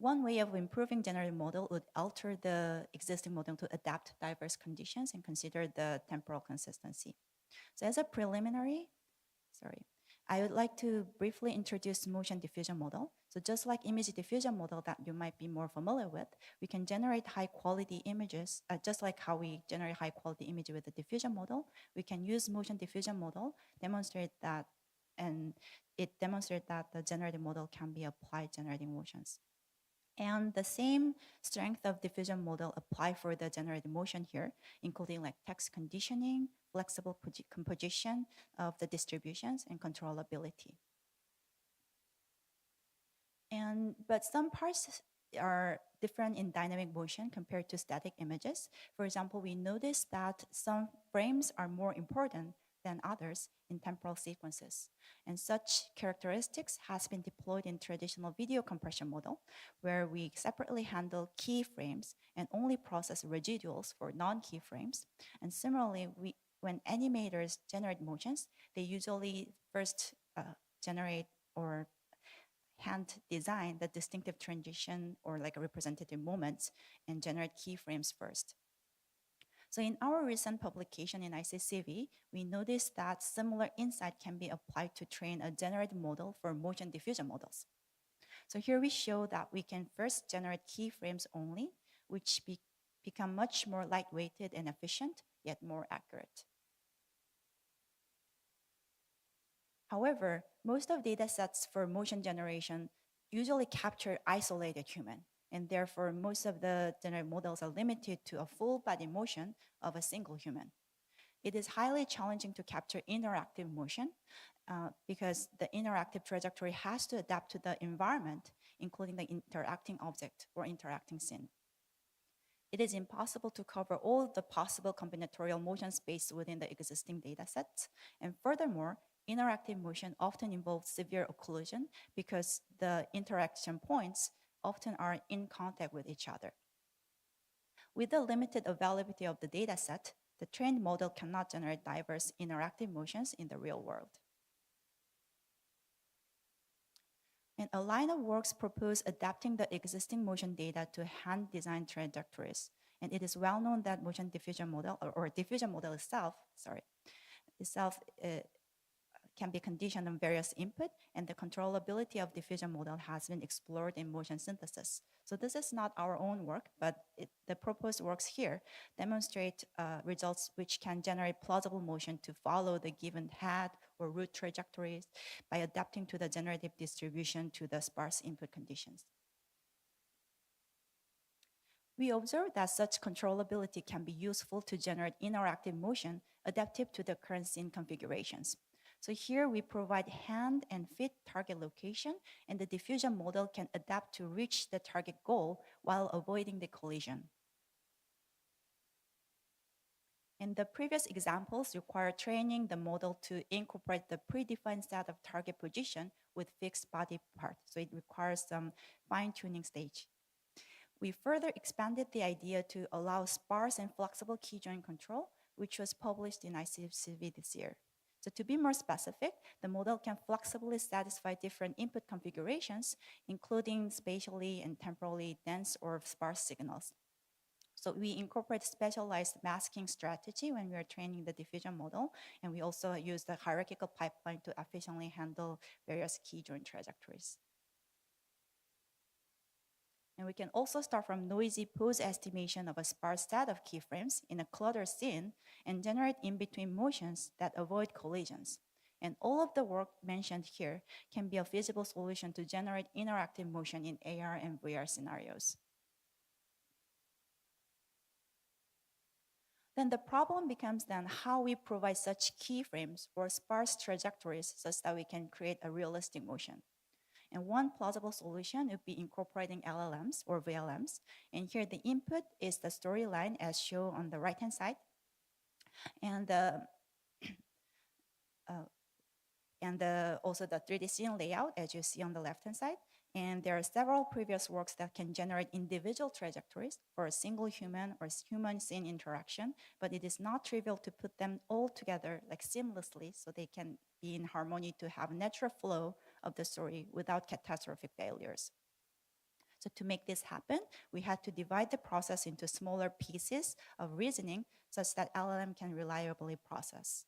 One way of improving generative model would alter the existing model to adapt diverse conditions and consider the temporal consistency. So as a preliminary, I would like to briefly introduce motion diffusion model. So just like image diffusion model that you might be more familiar with, we can generate high quality images, just like how we generate high quality image with the diffusion model. We can use motion diffusion model, demonstrate that, and it demonstrates that the generated model can be applied generating motions. And the same strength of diffusion model apply for the generated motion here, including like text conditioning, flexible composition of the distributions, and controllability. But some parts are different in dynamic motion compared to static images. For example, we notice that some frames are more important than others in temporal sequences. And such characteristics has been deployed in traditional video compression model, where we separately handle keyframes and only process residuals for non-key frames. And similarly, when animators generate motions, they usually first generate or hand design the distinctive transition or like a representative moments and generate keyframes first. So in our recent publication in ICCV, we noticed that similar insight can be applied to train a generated model for motion diffusion models. So here we show that we can first generate keyframes only, which become much more lightweighted and efficient, yet more accurate. However, most of data sets for motion generation usually capture isolated human, and therefore most of the generated models are limited to a full body motion of a single human. It is highly challenging to capture interactive motion because the interactive trajectory has to adapt to the environment, including the interacting object or interacting scene. It is impossible to cover all the possible combinatorial motion space within the existing data sets. And furthermore, interactive motion often involves severe occlusion because the interaction points often are in contact with each other. With the limited availability of the data set, the trained model cannot generate diverse interactive motions in the real world. And a line of works propose adapting the existing motion data to hand-designed trajectories. And it is well known that motion diffusion model, or diffusion model itself can be conditioned on various input, and the controllability of diffusion model has been explored in motion synthesis. So this is not our own work, but the proposed works here demonstrate results which can generate plausible motion to follow the given head or root trajectories by adapting to the generative distribution to the sparse input conditions. We observed that such controllability can be useful to generate interactive motion adaptive to the current scene configurations. So here we provide hand and feet target location, and the diffusion model can adapt to reach the target goal while avoiding the collision. In the previous examples require training the model to incorporate the predefined set of target position with fixed body part. So it requires some fine-tuning stage. We further expanded the idea to allow sparse and flexible key joint control, which was published in ICCV this year. So to be more specific, the model can flexibly satisfy different input configurations, including spatially and temporally dense or sparse signals. So we incorporate specialized masking strategy when we are training the diffusion model, and we also use the hierarchical pipeline to efficiently handle various key joint trajectories. And we can also start from noisy pose estimation of a sparse set of keyframes in a cluttered scene and generate in-between motions that avoid collisions. And all of the work mentioned here can be a feasible solution to generate interactive motion in AR and VR scenarios. Then the problem becomes then how we provide such keyframes or sparse trajectories such that we can create a realistic motion. And one plausible solution would be incorporating LLMs or VLMs. And here the input is the storyline as shown on the right-hand side. And also the 3D scene layout as you see on the left-hand side. And there are several previous works that can generate individual trajectories for a single human or human scene interaction, but it is not trivial to put them all together like seamlessly so they can be in harmony to have natural flow of the story without catastrophic failures. So to make this happen, we had to divide the process into smaller pieces of reasoning such that LLM can reliably process.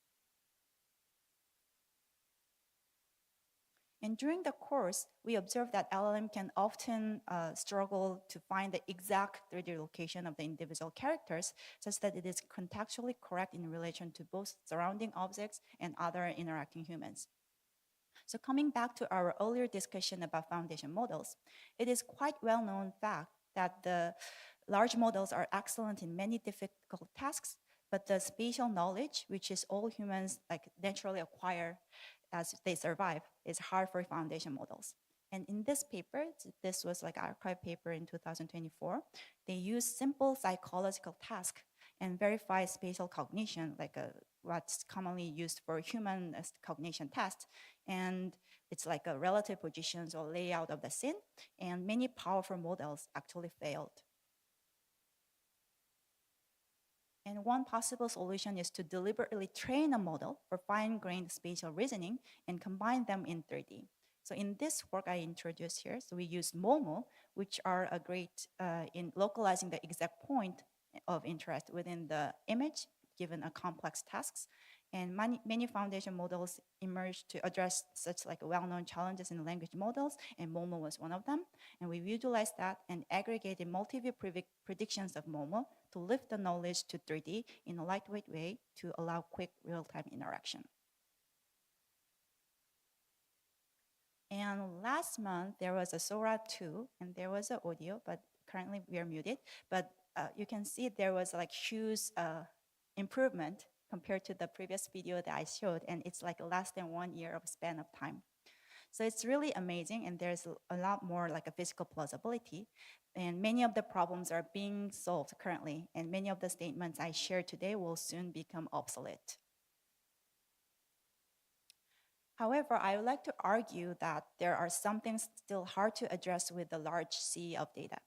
And during the course, we observed that LLM can often struggle to find the exact 3D location of the individual characters such that it is contextually correct in relation to both surrounding objects and other interacting humans. So coming back to our earlier discussion about foundation models, it is quite well-known fact that the large models are excellent in many difficult tasks, but the spatial knowledge, which is all humans like naturally acquire as they survive, is hard for foundation models. And in this paper, this was like archive paper in 2024, they used simple psychological task and verify spatial cognition, like what's commonly used for human cognition test. And it's like a relative positions or layout of the scene, and many powerful models actually failed. And one possible solution is to deliberately train a model for fine-grained spatial reasoning and combine them in 3D. So in this work I introduced here, so we use MOMO, which are a great in localizing the exact point of interest within the image given a complex tasks. And many foundation models emerged to address such like well-known challenges in language models, and MOMO was one of them. And we utilized that and aggregated multi-view predictions of MOMO to lift the knowledge to 3D in a lightweight way to allow quick real-time interaction. And last month, there was a Sora 2, and there was an audio, but currently we are muted. But you can see there was like huge improvement compared to the previous video that I showed, and it's like less than 1 year of span of time. So it's really amazing, and there's a lot more like a physical plausibility, and many of the problems are being solved currently, and many of the statements I shared today will soon become obsolete. However, I would like to argue that there are some things still hard to address with the large sea of data,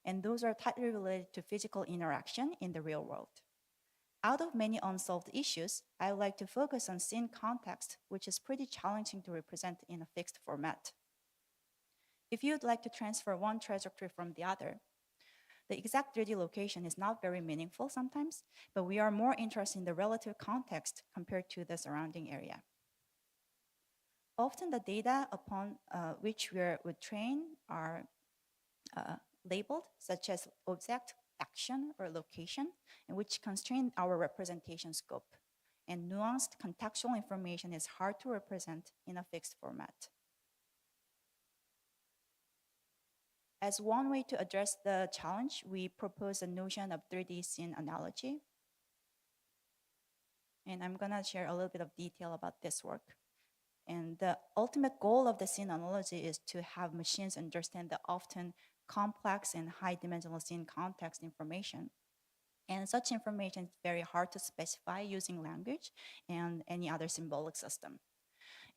and those are tightly related to physical interaction in the real world. Out of many unsolved issues, I would like to focus on scene context, which is pretty challenging to represent in a fixed format. If you'd like to transfer one trajectory from the other, the exact 3D location is not very meaningful sometimes, but we are more interested in the relative context compared to the surrounding area. Often the data upon which we would train are labeled, such as object, action, or location, and which constrain our representation scope. And nuanced contextual information is hard to represent in a fixed format. As one way to address the challenge, we propose a notion of 3D scene analogy. And I'm gonna share a little bit of detail about this work. And the ultimate goal of the scene analogy is to have machines understand the often complex and high-dimensional scene context information. And such information is very hard to specify using language and any other symbolic system.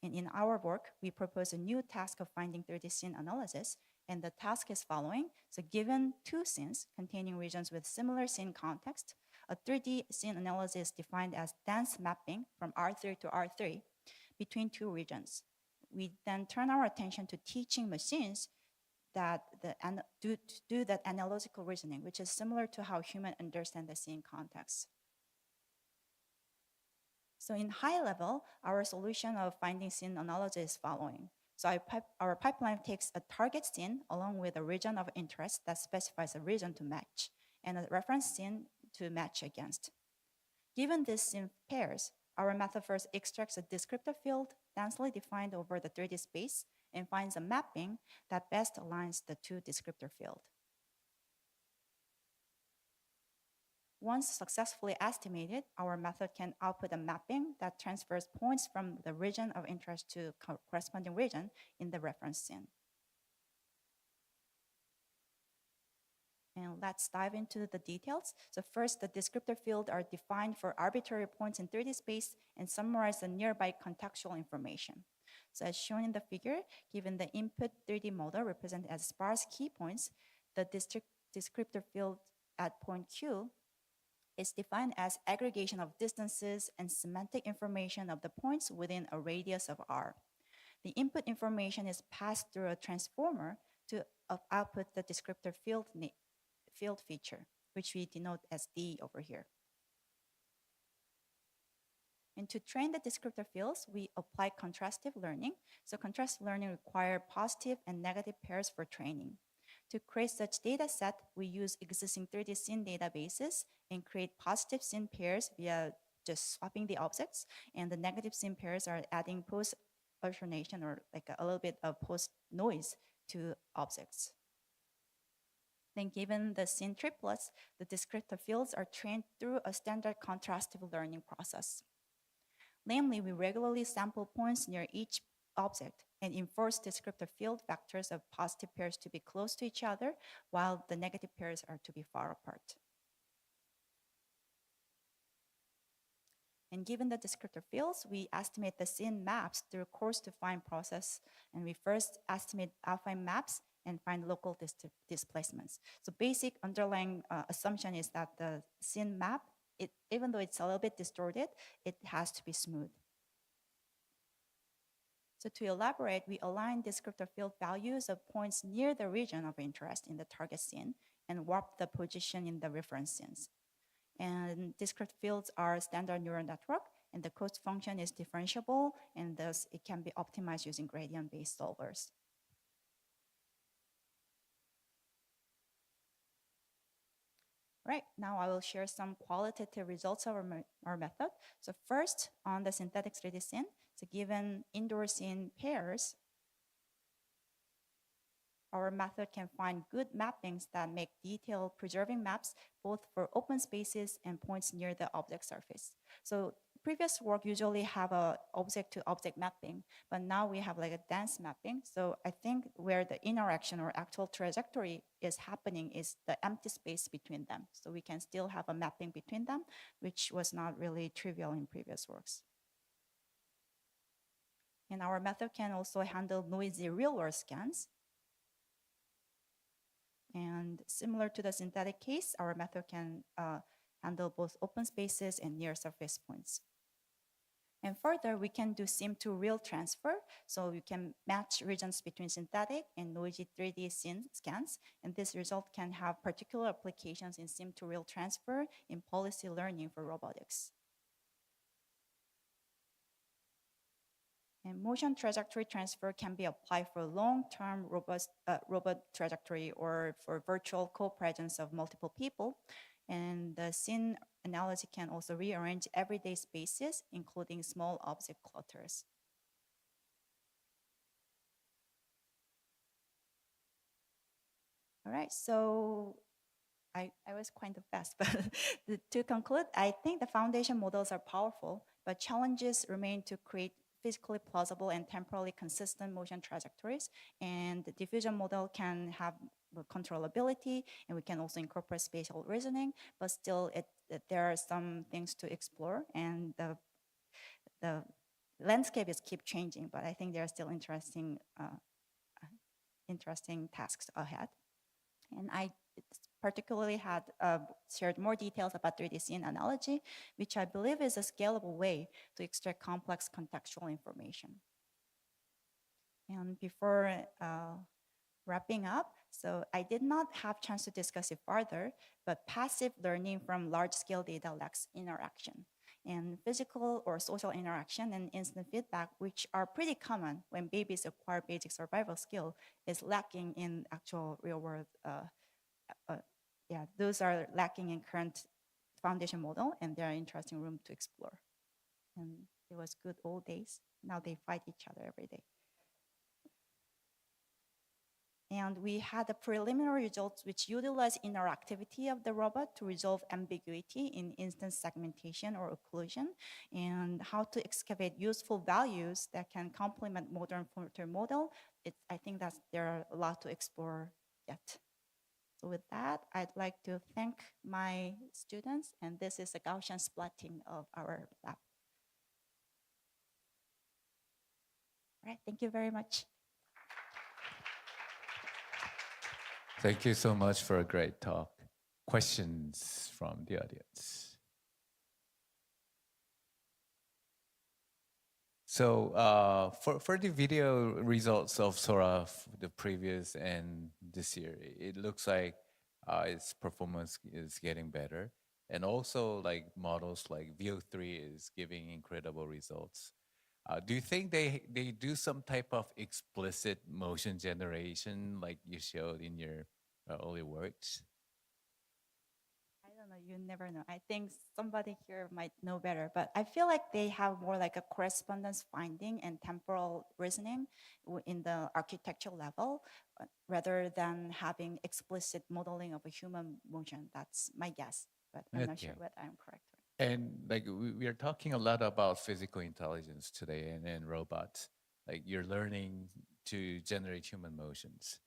And in our work, we propose a new task of finding 3D scene analysis. And the task is following. So given two scenes containing regions with similar scene context, a 3D scene analysis is defined as dense mapping from R3 to R3 between two regions. We then turn our attention to teaching machines that do that analogical reasoning, which is similar to how humans understand the scene context. So in high level, our solution of finding scene analogy is following. So our pipeline takes a target scene along with a region of interest that specifies a region to match and a reference scene to match against. Given these scene pairs, our method first extracts a descriptive field densely defined over the 3D space and finds a mapping that best aligns the two descriptor fields. Once successfully estimated, our method can output a mapping that transfers points from the region of interest to corresponding region in the reference scene. And let's dive into the details. So first, the descriptor fields are defined for arbitrary points in 3D space and summarize the nearby contextual information. So as shown in the figure, given the input 3D model represented as sparse key points, the descriptor field at point Q is defined as aggregation of distances and semantic information of the points within a radius of R. The input information is passed through a transformer to output the descriptor field feature, which we denote as D over here. And to train the descriptor fields, we apply contrastive learning. So contrastive learning requires positive and negative pairs for training. To create such data set, we use existing 3D scene databases and create positive scene pairs via just swapping the objects, and the negative scene pairs are adding post alternation or like a little bit of post noise to objects. Then given the scene triplets, the descriptor fields are trained through a standard contrastive learning process. Namely, we regularly sample points near each object and enforce descriptor field vectors of positive pairs to be close to each other, while the negative pairs are to be far apart. And given the descriptor fields, we estimate the scene maps through coarse-to-fine process, and we first estimate affine maps and find local displacements. So basic underlying assumption is that the scene map, even though it's a little bit distorted, it has to be smooth. So to elaborate, we align descriptor field values of points near the region of interest in the target scene and warp the position in the reference scenes. And descriptor fields are standard neural network, and the cost function is differentiable, and thus it can be optimized using gradient-based solvers. Right, now I will share some qualitative results of our method. So first, on the synthetic 3D scene, so given indoor scene pairs, our method can find good mappings that make detailed preserving maps both for open spaces and points near the object surface. So previous work usually have a object-to-object mapping, but now we have like a dense mapping. So I think where the interaction or actual trajectory is happening is the empty space between them. So we can still have a mapping between them, which was not really trivial in previous works. And our method can also handle noisy real-world scans. And similar to the synthetic case, our method can handle both open spaces and near surface points. And further, we can do sim to real transfer. So we can match regions between synthetic and noisy 3D scene scans. And this result can have particular applications in sim to real transfer in policy learning for robotics. And motion trajectory transfer can be applied for long-term robot trajectory or for virtual co-presence of multiple people. And the scene analogy can also rearrange everyday spaces, including small object clusters. All right, so I was quite fast, but to conclude, I think the foundation models are powerful, but challenges remain to create physically plausible and temporally consistent motion trajectories. And the diffusion model can have controllability, and we can also incorporate spatial reasoning, but still there are some things to explore, and the landscape is keep changing, but I think there are still interesting tasks ahead. And I particularly had shared more details about 3D scene analogy, which I believe is a scalable way to extract complex contextual information. And before wrapping up, so I did not have chance to discuss it further, but passive learning from large-scale data lacks interaction. And physical or social interaction and instant feedback, which are pretty common when babies acquire basic survival skill, is lacking in actual real-world those are lacking in current foundation model, and there are interesting room to explore. And it was good old days. Now they fight each other every day. And we had the preliminary results which utilize interactivity of the robot to resolve ambiguity in instance segmentation or occlusion, and how to excavate useful values that can complement modern frontier model. I think that there are a lot to explore yet. So with that, I'd like to thank my students, and this is a Gaussian splatting of our lab. All right, thank you very much. Thank you so much for a great talk. Questions from the audience? So for the video results of Sora, the previous and this year, it looks like its performance is getting better. and also like models like VO3 is giving incredible results. Do you think they do some type of explicit motion generation like you showed in your early works? I don't know. You never know. I think somebody here might know better, but I feel like they have more like a correspondence finding and temporal reasoning in the architectural level, rather than having explicit modeling of a human motion. That's my guess, but I'm not sure Okay. whether I'm correct. And like we are talking a lot about physical intelligence today and robots. Like you're learning to generate human motions.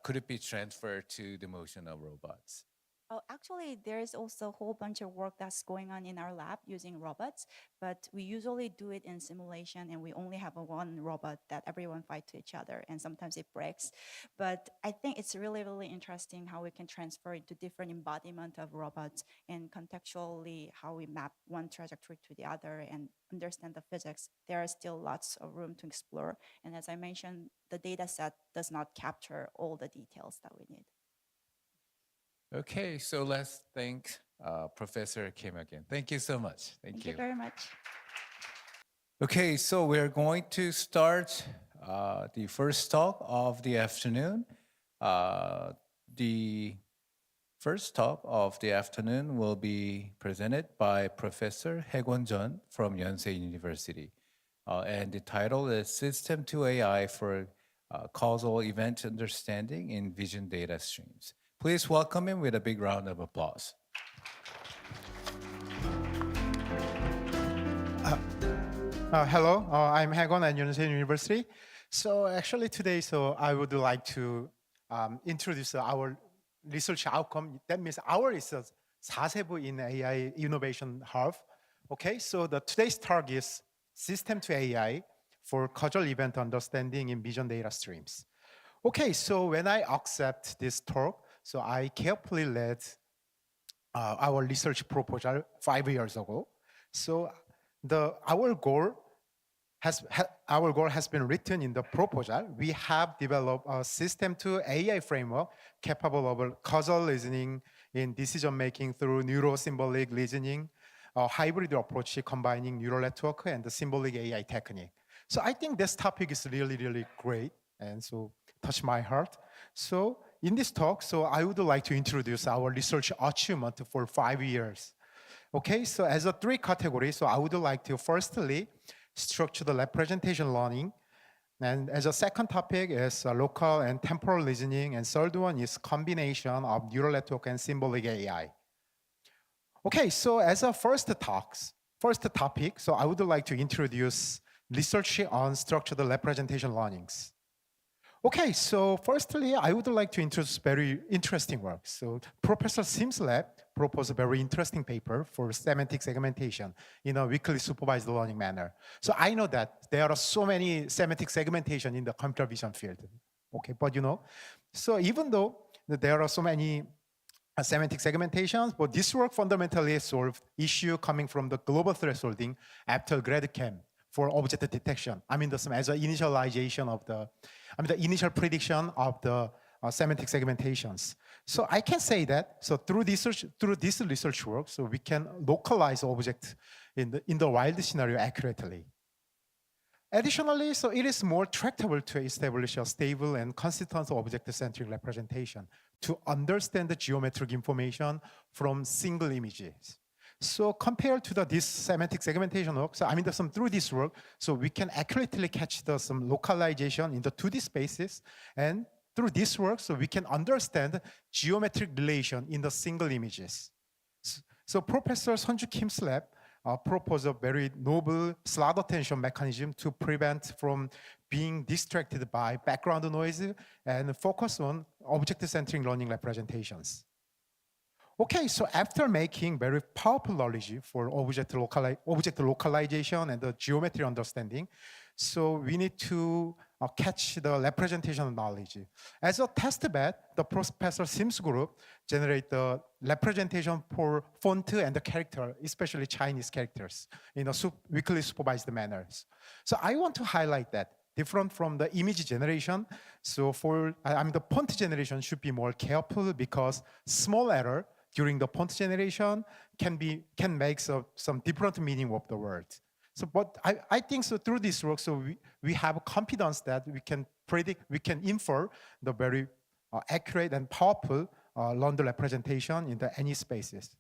Could it be transferred to the motion of robots? Oh, actually, there is also a whole bunch of work that's going on in our lab using robots, but we usually do it in simulation, and we only have a one robot that everyone fight to each other, and sometimes it breaks. But I think it's really, really interesting how we can transfer it to different embodiment of robots and contextually how we map one trajectory to the other and understand the physics. There are still lots of room to explore. And as I mentioned, the data set does not capture all the details that we need. Okay, so let's thank Professor Kim again. Thank you so much. Thank you very much. Okay, so we're going to start the first talk of the afternoon. The first talk of the afternoon will be presented by Professor Haekwon Jeon from Yonsei University. And the title is System to AI for Causal Event Understanding in Vision Data Streams. Please welcome him with a big round of applause. Hello, I'm Haekwon at Yonsei University. So actually today, I would like to introduce our research outcome. That means our research, 4세부 in AI Innovation Hub. Okay, so today's talk is System to AI for Causal Event Understanding in Vision Data Streams. Okay, so when I accept this talk, so I carefully led our research proposal 5 years ago. So our goal has been written in the proposal. We have developed a system to AI framework capable of causal reasoning in decision making through neuro-symbolic reasoning, a hybrid approach combining neural network and the symbolic AI technique. So I think this topic is really, really great and so touched my heart. So in this talk, I would like to introduce our research achievement for 5 years. Okay, so as a 3 categories, I would like to firstly structure the representation learning. And as a second topic is local and temporal reasoning. And third one is combination of neural network and symbolic AI. Okay, so as a first topic, I would like to introduce research on structured representation learnings. Okay, so firstly, I would like to introduce very interesting work. So Professor Sim's lab proposed a very interesting paper for semantic segmentation in a weakly supervised learning manner. So I know that there are so many semantic segmentation in the computer vision field. Okay, but so even though there are so many semantic segmentations, but this work fundamentally solved issue coming from the global thresholding after GradCam for object detection. I mean, as an initialization of the initial prediction of the semantic segmentations. So I can say that, through this research work, we can localize object in the wild scenario accurately. Additionally, it is more tractable to establish a stable and consistent object-centric representation to understand the geometric information from single images. So compared to this semantic segmentation work, through this work, we can accurately catch some localization in the 2D spaces, and through this work, we can understand geometric relation in the single images. So Professor Sunju Kim's lab proposed a very novel slot attention mechanism to prevent from being distracted by background noise and focus on object-centric learning representations. Okay, so after making very powerful knowledge for object localization and the geometry understanding, so we need to catch the representation knowledge. As a test bed, the Professor Sim's group generate the representation for font and the character, especially Chinese characters, in a weakly supervised manners. So I want to highlight that different from the image generation. So the font generation should be more careful because small error during the prompt generation can make some different meaning of the words. So, but I think so through this work, so we have confidence that we can predict, we can infer the very accurate and powerful learned representation in the any spaces.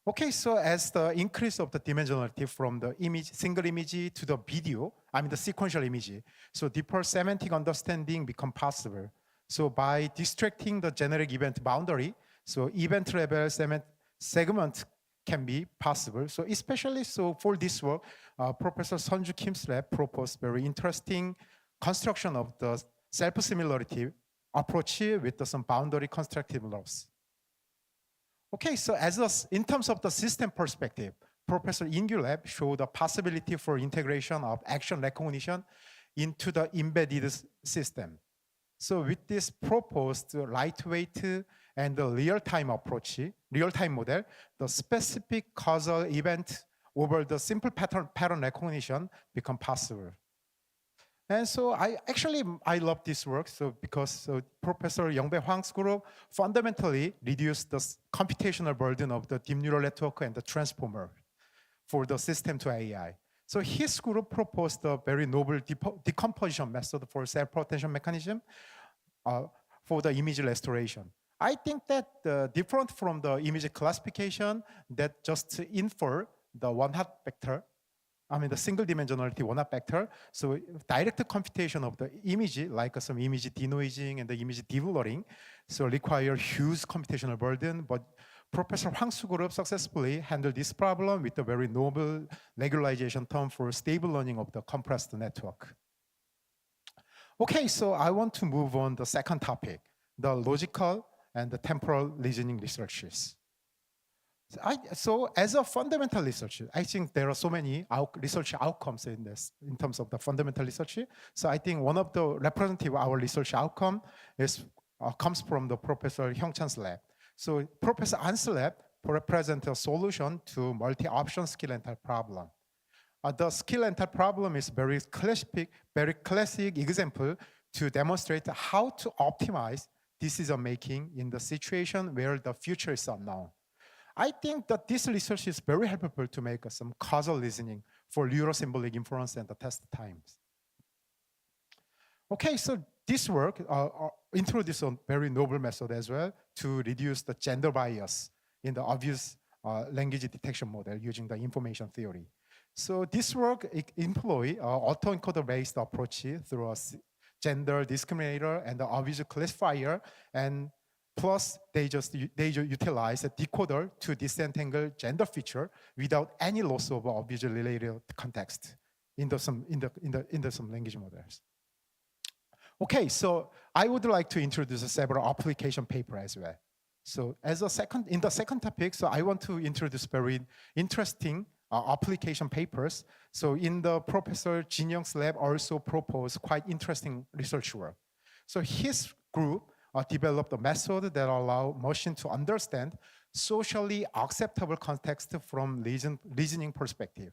Okay, so as the increase of the dimensionality from the image, single image to the video, I mean the sequential image, so deeper semantic understanding become possible. So by distracting the generic event boundary, so event level segment can be possible. So especially so for this work, Professor Sunju Kim's lab proposed very interesting construction of the self-similarity approach with some boundary constructive laws. Okay, so in terms of the system perspective, Professor Ingyu lab showed a possibility for integration of action recognition into the embedded system. So with this proposed lightweight and the real-time approach, real-time model, the specific causal event over the simple pattern recognition become possible. And so I love this work because Professor Yongbae Hwang's group fundamentally reduced the computational burden of the deep neural network and the transformer for the system to AI. So his group proposed a very novel decomposition method for self-protection mechanism for the image restoration. I think that different from the image classification that just infer the one-hot vector, I mean the single dimensionality one-hot vector. So direct computation of the image, like some image denoising and the image deblurring, so require huge computational burden. But Professor Hwang's group successfully handled this problem with a very novel regularization term for stable learning of the compressed network. Okay, so I want to move on the second topic, the logical and the temporal reasoning researches. So as a fundamental researcher, I think there are so many research outcomes in this, in terms of the fundamental research. So I think one of the representative of our research outcome comes from the Professor Hyung-chan's lab. So Professor An's lab represents a solution to multi-option skill and type problem. The skill and type problem is very classic example to demonstrate how to optimize decision making in the situation where the future is unknown. I think that this research is very helpful to make some causal reasoning for neurosymbolic inference and the test times. Okay, so this work introduced a very novel method as well to reduce the gender bias in the obvious language detection model using the information theory. So this work employ autoencoder-based approach through a gender discriminator and the obvious classifier, and plus they utilize a decoder to disentangle gender feature without any loss of obviously related context in some language models. Okay, so I would like to introduce several application papers as well. So in the second topic, so I want to introduce very interesting application papers. So in the Professor Jin Young's lab also proposed quite interesting research work. So his group developed a method that allow machine to understand socially acceptable context from reasoning perspective.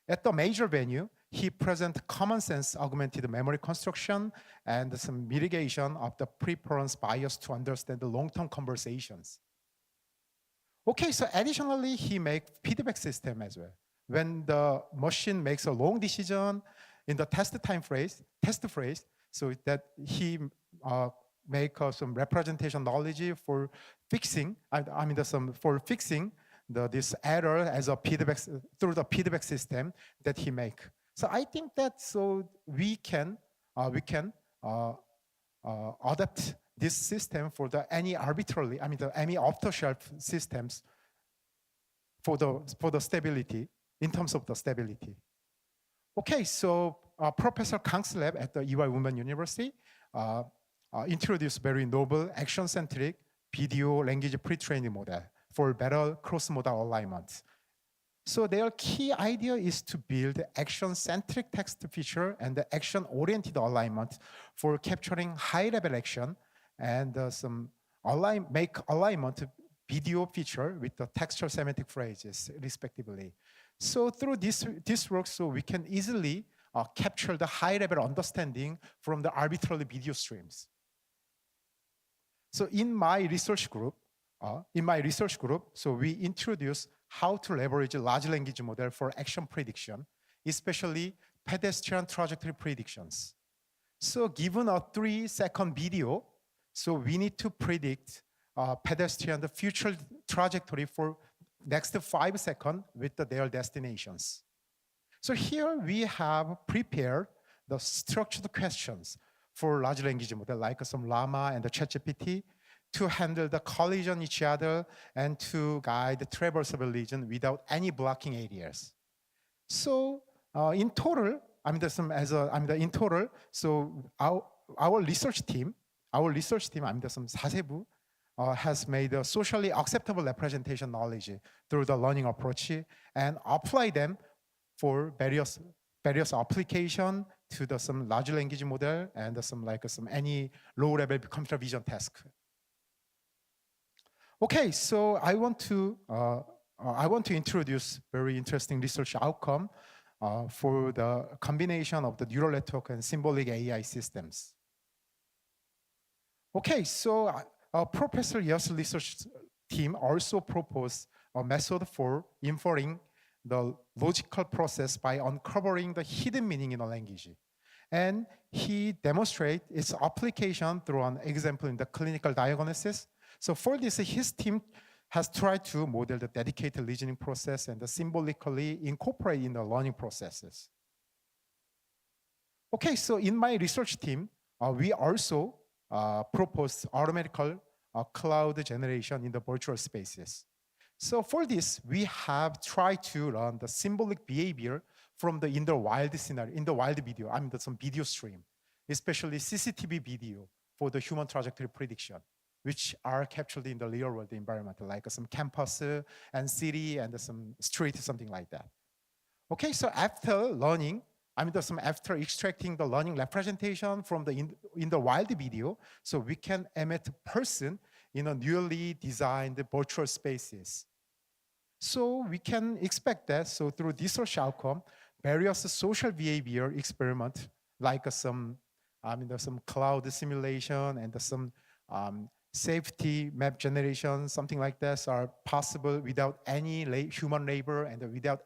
At the major venue, he present common sense augmented memory construction and some mitigation of the preference bias to understand the long-term conversations. Okay, so additionally, he make feedback system as well. When the machine makes a long decision in the test phrase, so that he make some representation knowledge for fixing, this error as a feedback through the feedback system that he make. So I think that we can adapt this system for any off-the-shelf systems for the stability in terms of the stability. Okay, so Professor Kang's lab at the Ewha Women University introduced very novel action-centric video language pre-training model for better cross-modal alignment. So their key idea is to build action-centric text feature and the action-oriented alignment for capturing high-level action and make alignment video feature with the textual semantic phrases, respectively. So through this work, so we can easily capture the high-level understanding from the arbitrary video streams. So in my research group, in my research group, so we introduce how to leverage a large language model for action prediction, especially pedestrian trajectory predictions. So given a 3-second video, so we need to predict pedestrian the future trajectory for next 5 seconds with their destinations. So here we have prepared the structured questions for large language model like some Llama and the ChatGPT to handle the collision each other and to guide the traversable region without any blocking areas. So in total, in total, so our research team, some 사세부, has made a socially acceptable representation knowledge through the learning approach and apply them for various application to some large language model and some any low-level computer vision task. Okay, so I want to introduce very interesting research outcome for the combination of the neural network and symbolic AI systems. Okay, so Professor Yos' research team also proposed a method for inferring the logical process by uncovering the hidden meaning in a language. And he demonstrates its application through an example in the clinical diagnosis. So for this, his team has tried to model the dedicated reasoning process and symbolically incorporate in the learning processes. Okay, so in my research team, we also proposed automatical cloud generation in the virtual spaces. So for this, we have tried to run the symbolic behavior from in the wild scenario, in the wild video, some video stream, especially CCTV video for the human trajectory prediction, which are captured in the real world environment, like some campus and city and some street, something like that. Okay, so after learning, after extracting the learning representation from in the wild video, so we can emit person in a newly designed virtual spaces. So we can expect that, so through research outcome, various social behavior experiment, like some cloud simulation and some safety map generation, something like this, are possible without any human labor and without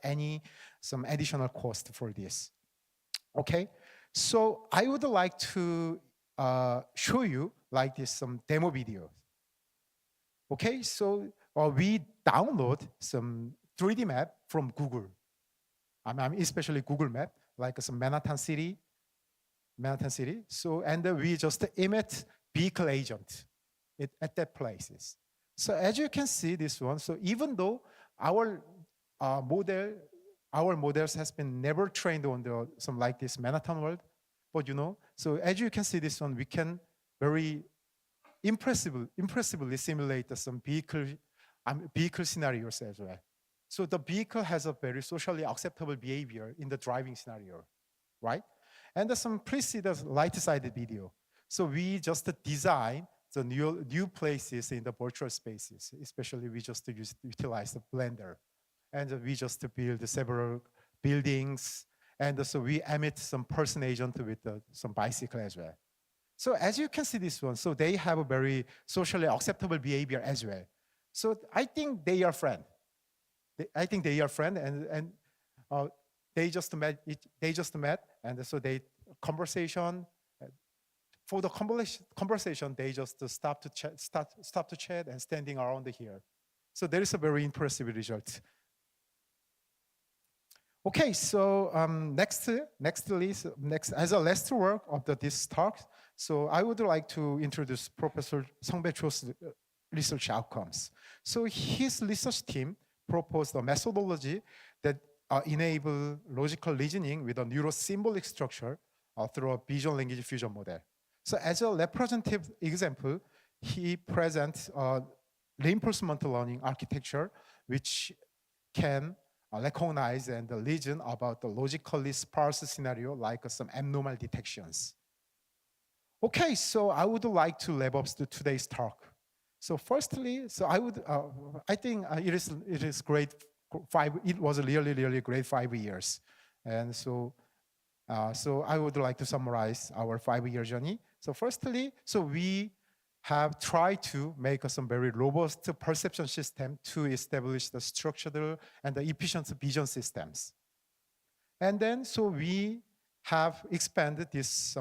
some additional cost for this. Okay, so I would like to show you like this some demo videos. Okay, so we download some 3D map from Google. Especially Google Map, like some Manhattan City. So and we just emit vehicle agent at that places. So as you can see this one, so even though our models has been never trained on some like this Manhattan world, but so as you can see this one, we can very impressively simulate some vehicle scenarios as well. So the vehicle has a very socially acceptable behavior in the driving scenario, right? And some preceded light-sided video. So we just design the new places in the virtual spaces, especially we just utilize the Blender. And we just build several buildings. And so we emit some person agent with some bicycle as well. So as you can see this one, so they have a very socially acceptable behavior as well. So I think they are friends. And they just met. And so they conversation. For the conversation, they just stop to chat and standing around here. So there is a very impressive result. Okay, so next as a last work of this talk, so I would like to introduce Professor Sung-bae Cho's research outcomes. So his research team proposed a methodology that enable logical reasoning with a neurosymbolic structure through a vision language fusion model. So as a representative example, he presents a reinforcement learning architecture which can recognize and reason about the logically sparse scenario like some abnormal detections. Okay, so I would like to wrap up today's talk. So firstly, so I think it is great. It was a really great 5 years, and so I would like to summarize our 5-year journey. So firstly, so we have tried to make some very robust perception system to establish the structural and the efficient vision systems. And then, so we have expanded this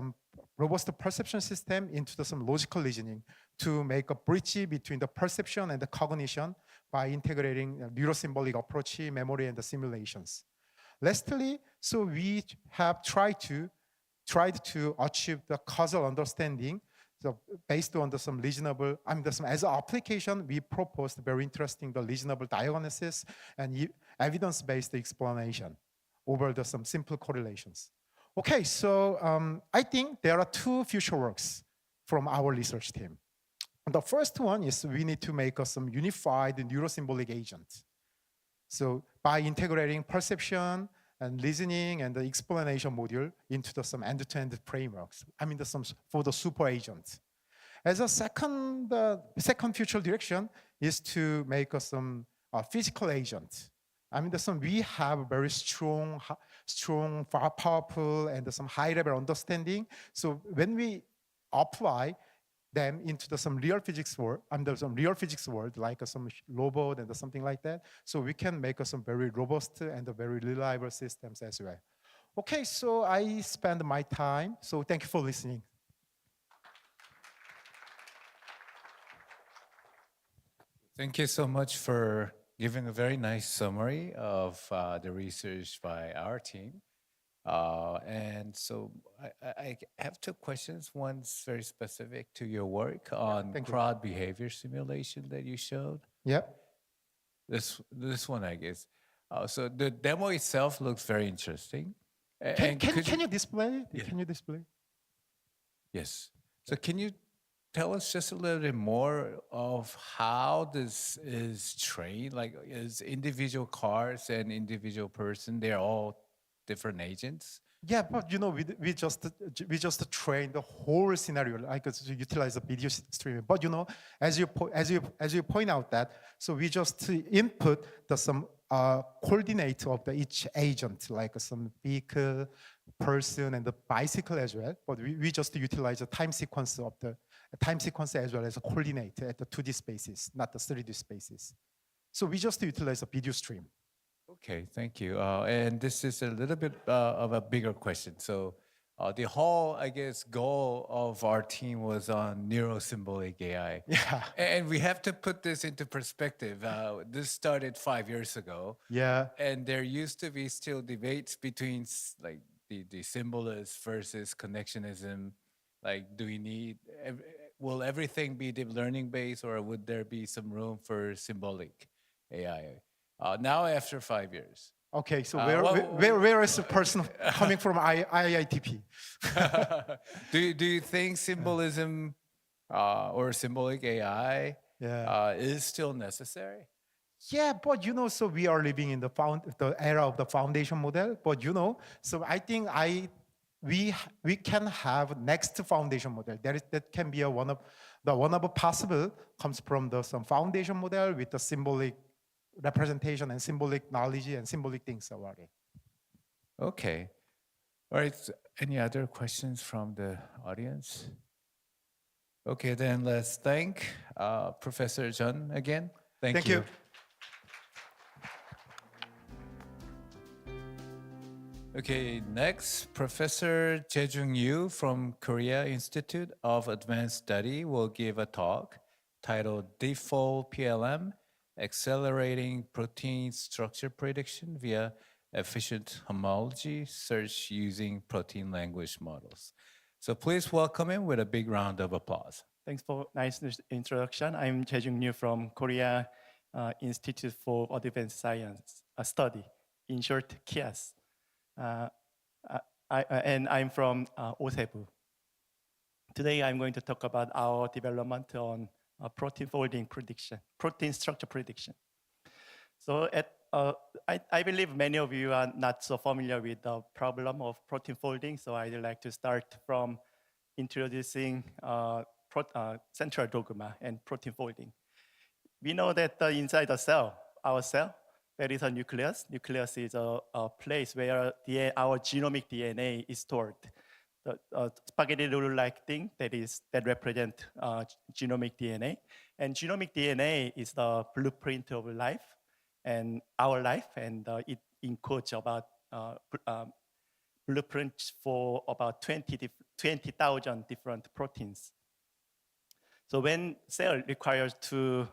robust perception system into some logical reasoning to make a bridge between the perception and the cognition by integrating neurosymbolic approach, memory, and the simulations. Lastly, so we have tried to achieve the causal understanding. So based on some reasonable, as an application, we proposed very interesting the reasonable diagnosis and evidence-based explanation over some simple correlations. Okay, so I think there are two future works from our research team. The first one is we need to make some unified neurosymbolic agent. So by integrating perception and listening and the explanation module into some end-to-end frameworks, for the super agent. As a second future direction is to make some physical agent. We have very strong, powerful, and some high-level understanding. So when we apply them into some real physics world, like some robot and something like that, so we can make some very robust and very reliable systems as well. Okay, so I spend my time. So thank you for listening. Thank you so much for giving a very nice summary of the research by our team. And so I have two questions. One's very specific to your work on thank you. crowd behavior simulation that you showed. Yep. This one, I guess. So the demo itself looks very interesting. Can you display? Yeah. Can you display? Yes. So can you tell us just a little bit more of how this is trained? Like, is individual cars and individual person, they're all different agents? Yeah, but we just train the whole scenario, like to utilize the video streaming. But as you point out that, so we just input some coordinate of each agent, like some vehicle, person, and the bicycle as well. But we just utilize the time sequence as well as a coordinate at the 2D spaces, not the 3D spaces. So we just utilize a video stream. Okay, thank you. And this is a little bit of a bigger question. So the whole, I guess, goal of our team was on neurosymbolic AI. Yeah. And we have to put this into perspective. This started 5 years ago. Yeah. And there used to be still debates between like the symbolist versus connectionism. Like, do we need, will everything be deep learning based, or would there be some room for symbolic AI? Now after 5 years. Okay, so well, where is the person coming from IITP? Do you think symbolism or symbolic AI is still necessary? Yeah, but so we are living in the era of the foundation model. But so I think we can have next foundation model. That can be one of possible comes from some foundation model with the symbolic representation and symbolic knowledge and symbolic things about it. Okay. All right. Any other questions from the audience? Okay, then let's thank Professor Jun again. Thank you. Okay, next, Professor Jae-jung Yoo from Korea Institute of Advanced Study will give a talk titled Default PLM, Accelerating Protein Structure Prediction via Efficient Homology Search Using Protein Language Models. So please welcome him with a big round of applause. Thanks for nice introduction. I'm Jae-jung Yoo from Korea Institute for Advanced Science Study, in short, KIAS. And I'm from Osebu. Today, I'm going to talk about our development on protein folding prediction, protein structure prediction. So I believe many of you are not so familiar with the problem of protein folding, so I'd like to start from introducing central dogma and protein folding. We know that inside the cell, our cell, there is a nucleus. Nucleus is a place where our genomic DNA is stored. the spaghetti noodle-like thing that represent genomic DNA. And genomic DNA is the blueprint of life and our life, and it encodes about blueprints for about 20,000 different proteins. So when cell requires to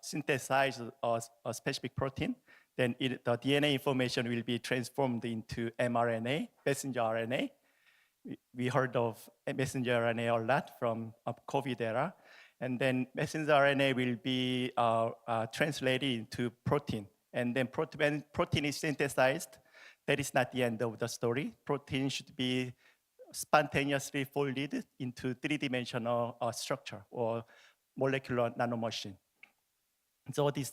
synthesize a specific protein, then the DNA information will be transformed into mRNA, messenger RNA. We heard of messenger RNA a lot from COVID era. And then messenger RNA will be translated into protein. And then when protein is synthesized, that is not the end of the story. Protein should be spontaneously folded into three-dimensional structure or molecular nanomachine. So this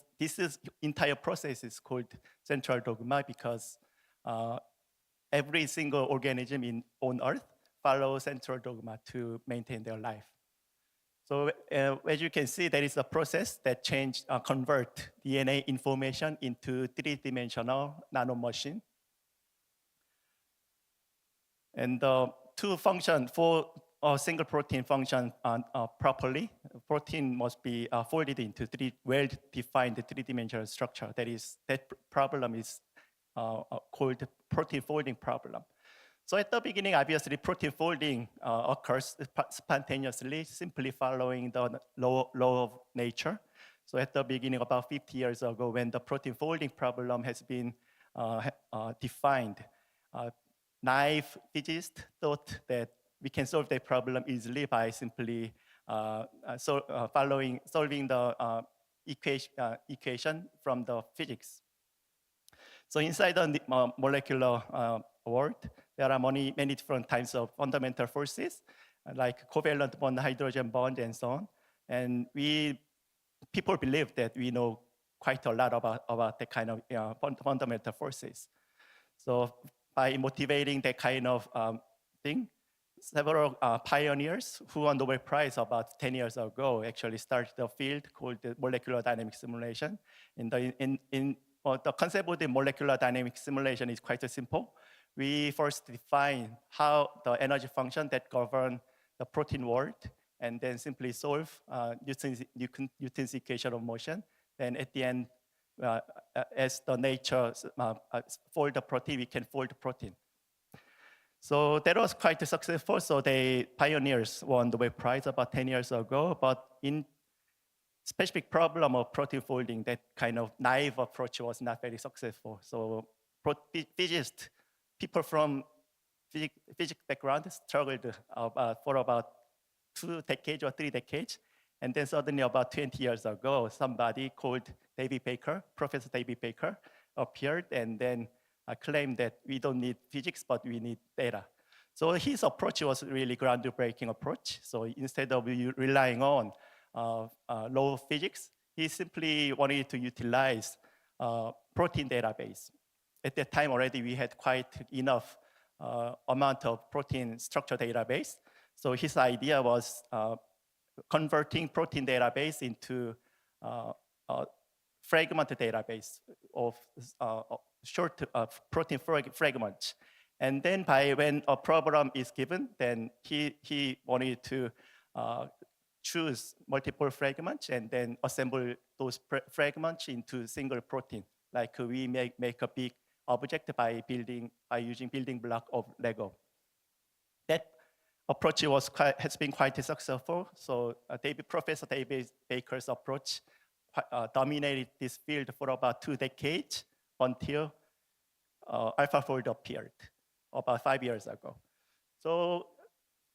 entire process is called central dogma because every single organism on Earth follows central dogma to maintain their life. So as you can see, there is a process that convert DNA information into three-dimensional nanomachine. And to function for a single protein function properly, protein must be folded into three well-defined three-dimensional structure. That problem is called protein folding problem. So at the beginning, obviously, protein folding occurs spontaneously, simply following the law of nature. So at the beginning, about 50 years ago, when the protein folding problem has been defined, naive physicists thought that we can solve the problem easily by simply solving the equation from the physics. So inside the molecular world, there are many different types of fundamental forces, like covalent bond, hydrogen bond, and so on. And people believe that we know quite a lot about the kind of fundamental forces. So by motivating that kind of thing, several pioneers who won the Nobel Prize about 10 years ago actually started a field called the molecular dynamic simulation. The concept of the molecular dynamic simulation is quite simple. We first define how the energy function that govern the protein world, and then simply solve Newton's equation of motion. Then at the end, as the nature fold the protein, we can fold the protein. So that was quite successful. So the pioneers won the Nobel Prize about 10 years ago. But in specific problem of protein folding, that kind of naive approach was not very successful. So physicists, people from physics background struggled for about 2 decades or 3 decades. And then suddenly about 20 years ago, somebody called David Baker, Professor David Baker, appeared and then claimed that we don't need physics, but we need data. So his approach was really groundbreaking approach. So instead of relying on law of physics, he simply wanted to utilize protein database. At that time already, we had quite enough amount of protein structure database. So his idea was converting protein database into fragment database of short protein fragments. And then when a problem is given, then he wanted to choose multiple fragments and then assemble those fragments into single protein. Like we make a big object by using building block of Lego. That approach has been quite successful. So Professor David Baker's approach dominated this field for about 2 decades until AlphaFold appeared about 5 years ago. So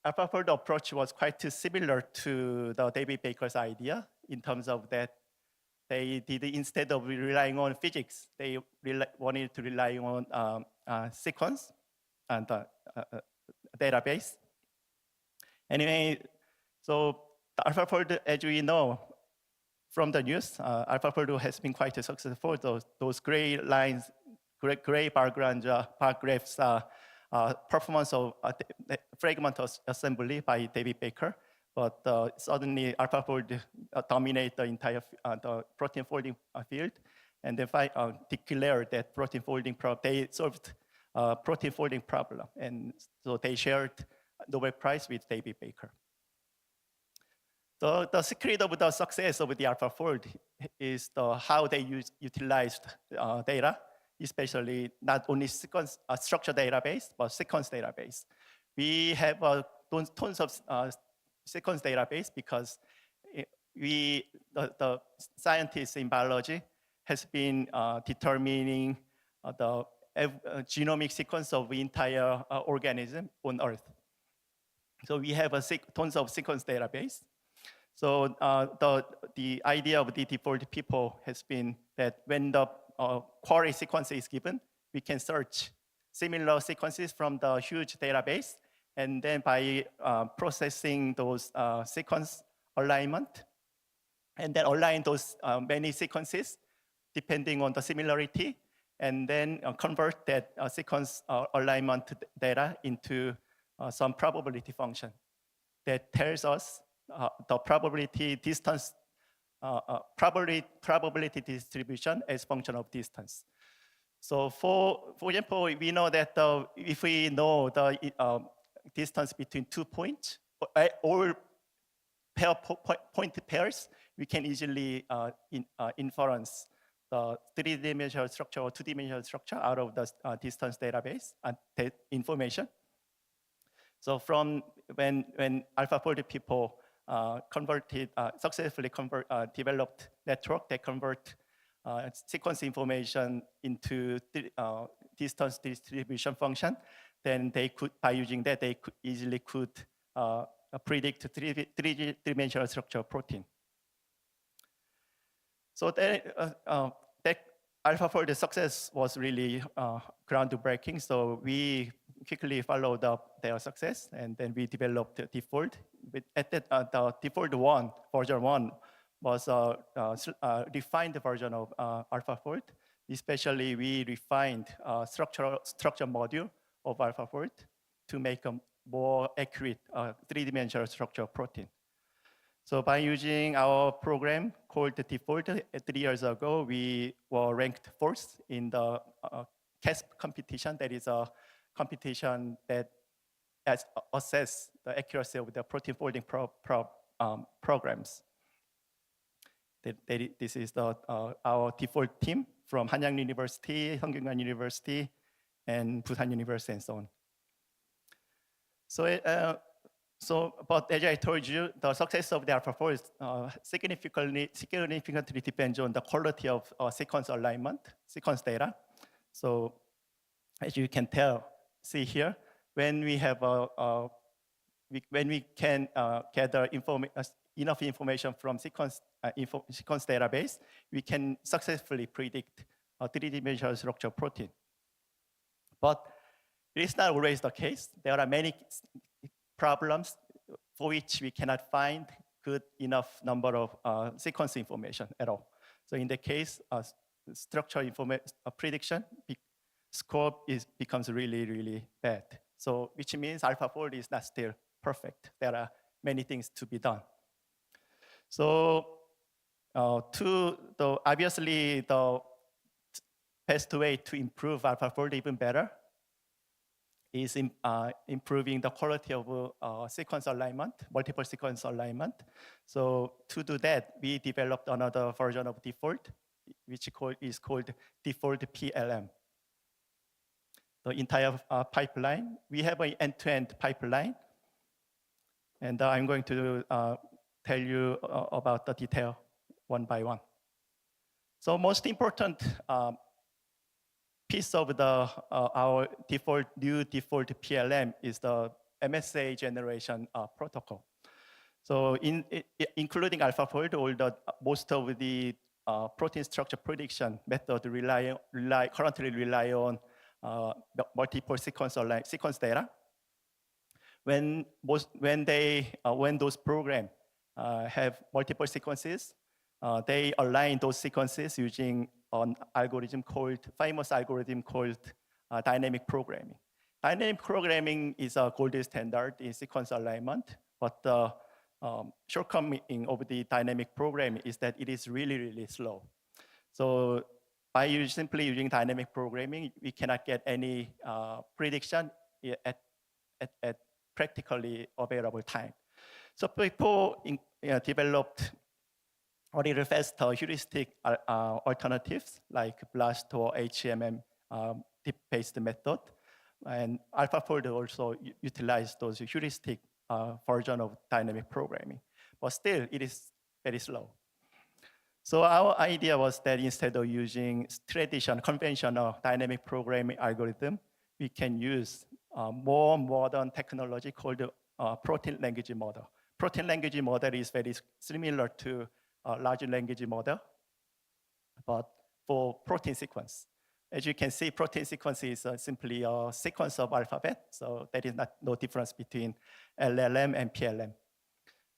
AlphaFold approach was quite similar to the David Baker's idea in terms of that they did, instead of relying on physics, they wanted to rely on sequence and database. Anyway, so the AlphaFold, as we know from the news, AlphaFold has been quite successful. Those gray lines, gray bar graphs are performance of fragment assembly by David Baker. But suddenly AlphaFold dominated the entire the protein folding field, and then declared that protein folding they solved protein folding problem, and so they shared Nobel Prize with David Baker. The secret of the success of the AlphaFold is how they utilized data, especially not only sequence structure database, but sequence database. We have tons of sequence database because the scientists in biology has been determining the genomic sequence of the entire organism on Earth. So we have tons of sequence database. So the idea of the default people has been that when the query sequence is given, we can search similar sequences from the huge database, and then by processing those sequence alignment, and then align those many sequences depending on the similarity, and then convert that sequence alignment data into some probability function that tells us the probability distance, probability distribution as function of distance. So for example, we know that if we know the distance between 2 points or point pairs, we can easily inference the 3D-dimensional structure or 2D-dimensional structure out of the distance database and that information. So from when AlphaFold people successfully developed network that convert sequence information into distance distribution function, then they could, by using that, they could easily predict three-dimensional structure of protein. So that AlphaFold success was really groundbreaking. So we quickly followed up their success, and then we developed the default. The default version 1 was a refined version of AlphaFold. Especially, we refined structure module of AlphaFold to make a more accurate three-dimensional structure of protein. So by using our program called the default 3 years ago, we were ranked first in the CASP competition. That is a competition that assess the accuracy of the protein folding programs. This is our default team from Hanyang University, Hyeongyungan University, and Busan University, and so on. But as I told you, the success of the AlphaFold significantly depends on the quality of sequence alignment, sequence data. So as you can see here, when we have when we can gather enough information from sequence database, we can successfully predict a three-dimensional structure of protein. But it is not always the case. There are many problems for which we cannot find good enough number of sequence information at all. So in the case, structure prediction score becomes really, really bad. So which means AlphaFold is not still perfect. There are many things to be done. So obviously the best way to improve AlphaFold even better is improving the quality of sequence alignment, multiple sequence alignment. So to do that, we developed another version of default, which is called default PLM. The entire pipeline, we have an end-to-end pipeline. And I'm going to tell you about the detail one by one. So most important piece of our new default PLM is the MSA generation protocol. So including AlphaFold, most of the protein structure prediction method currently rely on multiple sequence data. When those programs have multiple sequences, they align those sequences using an famous algorithm called dynamic programming. Dynamic programming is a gold standard in sequence alignment, but the shortcoming of the dynamic programming is that it is really, really slow. So by simply using dynamic programming, we cannot get any prediction at practically available time. So people developed a little faster heuristic alternatives like BLAST or HMM tip-based method. And AlphaFold also utilized those heuristic version of dynamic programming. But still, it is very slow. So our idea was that instead of using conventional dynamic programming algorithm, we can use more modern technology called protein language model. Protein language model is very similar to large language model, but for protein sequence. As you can see, protein sequence is simply a sequence of alphabet, so there is no difference between LLM and PLM.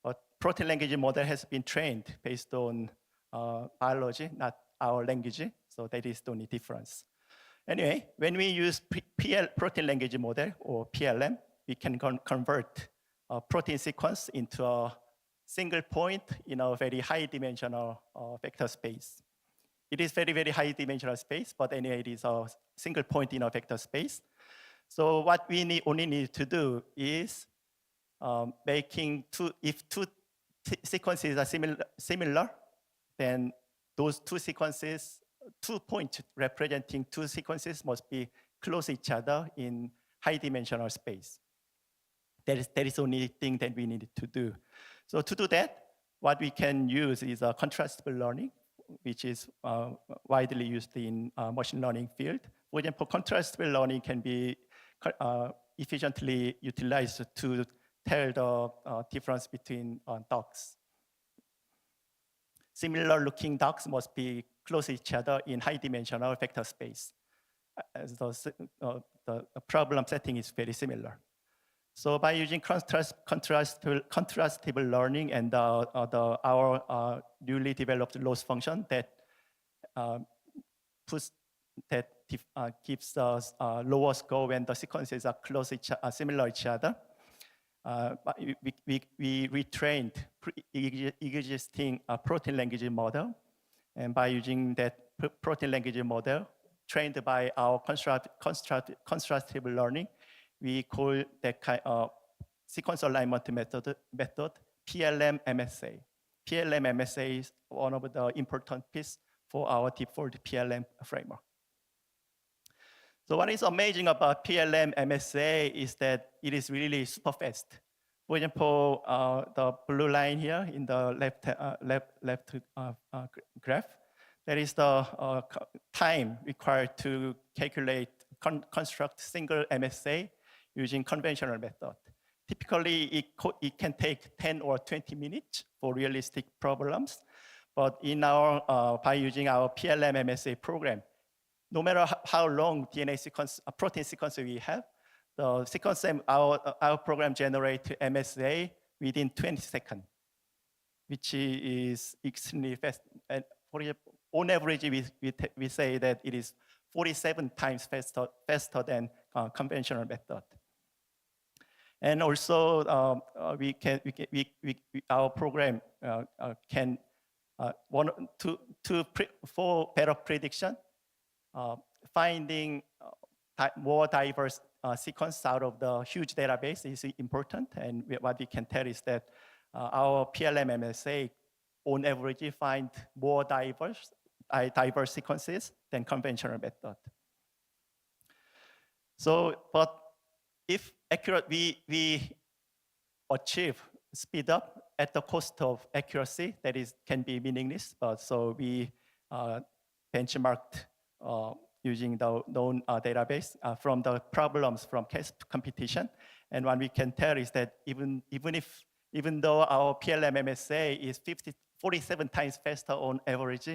But protein language model has been trained based on biology, not our language, so that is the only difference. Anyway, when we use protein language model or PLM, we can convert a protein sequence into a single point in a very high dimensional vector space. It is very, very high dimensional space, but anyway, it is a single point in a vector space. So what we only need to do is if two sequences are similar, then those two sequences, 2 points representing two sequences must be close to each other in high dimensional space. That is the only thing that we need to do. So to do that, what we can use is a contrastable learning, which is widely used in machine learning field. For example, contrastable learning can be efficiently utilized to tell the difference between dogs. Similar looking dogs must be close to each other in high dimensional vector space. As the problem setting is very similar. So by using contrastable learning and our newly developed loss function that gives us lower score when the sequences are similar to each other, we retrained existing protein language model, and by using that protein language model trained by our contrastable learning, we call that kind of sequence alignment method PLM MSA. PLM MSA is one of the important pieces for our default PLM framework. So what is amazing about PLM MSA is that it is really super fast. For example, the blue line here in the left graph, that is the time required to construct single MSA using conventional method. Typically, it can take 10 or 20 minutes for realistic problems, but by using our PLM MSA program, no matter how long DNA sequence, protein sequence we have, the sequence our program generates MSA within 20 seconds, which is extremely fast. And on average, we say that it is 47 times faster than conventional method. And also, our program can for better prediction, finding more diverse sequence out of the huge database is important. And what we can tell is that our PLM MSA, on average, find more diverse sequences than conventional method. So, but if accurate, we achieve speed up at the cost of accuracy, that can be meaningless. So we benchmarked using the known database from the problems from case competition. And what we can tell is that even though our PLM MSA is 47 times faster on average,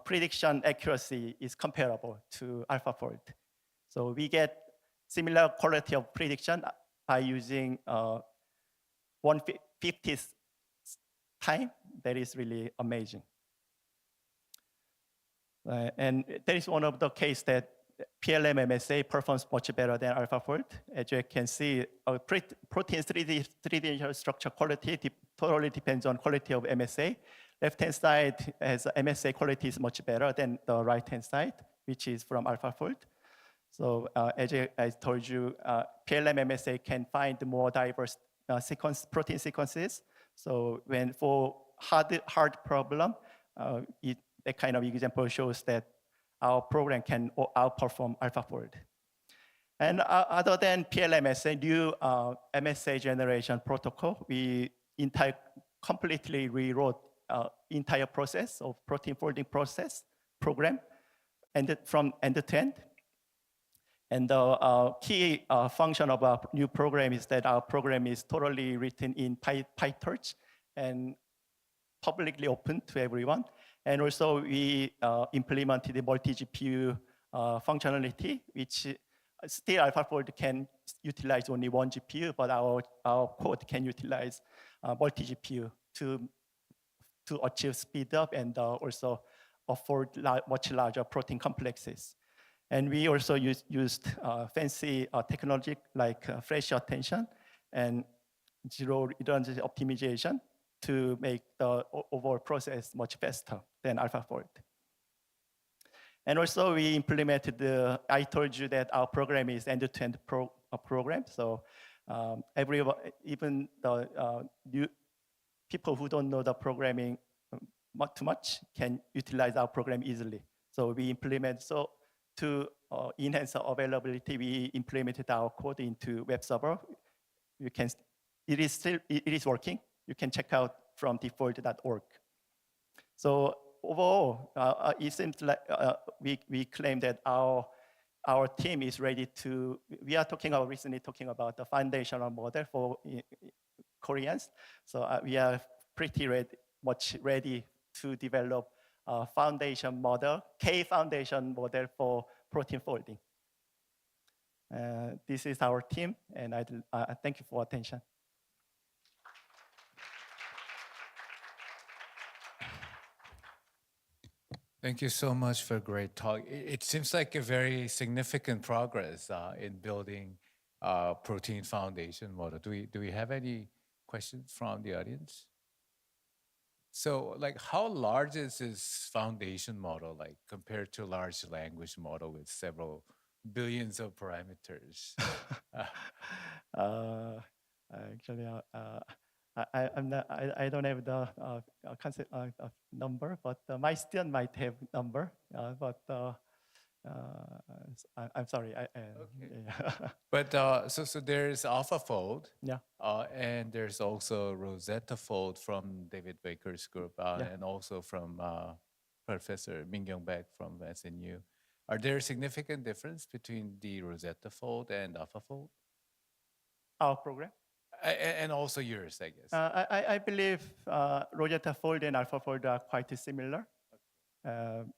prediction accuracy is comparable to AlphaFold. So we get similar quality of prediction by using 1/50th time. That is really amazing. And that is one of the cases that PLM MSA performs much better than AlphaFold. As you can see, protein 3D structure quality totally depends on quality of MSA. Left-hand side has MSA quality is much better than the right-hand side, which is from AlphaFold. So as I told you, PLM MSA can find more diverse protein sequences. So when for hard problem, that kind of example shows that our program can outperform AlphaFold. And other than PLMSA, new MSA generation protocol, we completely rewrote entire process of protein folding process program from end to end. And the key function of our new program is that our program is totally written in PyTorch and publicly open to everyone. And also we implemented the multi-GPU functionality, which still AlphaFold can utilize only one GPU, but our code can utilize multi-GPU to achieve speed up and also afford much larger protein complexes. And we also used fancy technology like fresh attention and zero redundancy optimization to make the overall process much faster than AlphaFold. And also we implemented I told you that our program is end-to-end program. So everyone, even the new people who don't know the programming too much can utilize our program easily. So we implement, so to enhance the availability, we implemented our code into web server. You can, it is working. You can check out from default.org. So overall, it seems like we claim that our team is ready to, we are recently talking about the foundational model for Koreans. So we are pretty much ready to develop a foundation model, K-foundation model for protein folding. This is our team, and I thank you for attention. Thank you so much for a great talk. It seems like a very significant progress in building protein foundation model. Do we have any questions from the audience? So, like, how large is this foundation model, like, compared to large language model with several billions of parameters? Actually, I don't have the concept number, but my student might have number. I'm sorry. Okay. Yeah. But so there's AlphaFold, Yeah. and there's also Rosetta Fold from David Baker's group, Yeah. and also from Professor Mingyong Baek from SNU. Are there significant difference between the Rosetta Fold and AlphaFold? Our program. And also yours, I guess. I believe Rosetta Fold and AlphaFold are quite similar. And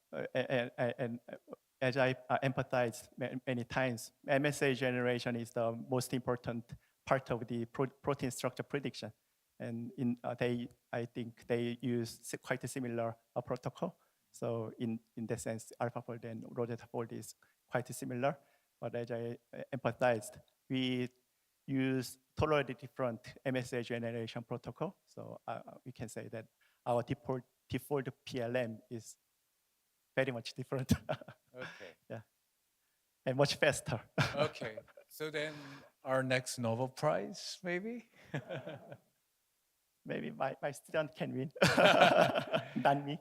as I emphasized many times, MSA generation is the most important part of the protein structure prediction. And I think they use quite a similar protocol. So in that sense, AlphaFold and Rosetta Fold is quite similar. But as I emphasized, we use totally different MSA generation protocol. So we can say that our default PLM is very much different. Okay. Yeah. And much faster. Okay. So then our next Nobel Prize, maybe? Maybe my student can win. Than me.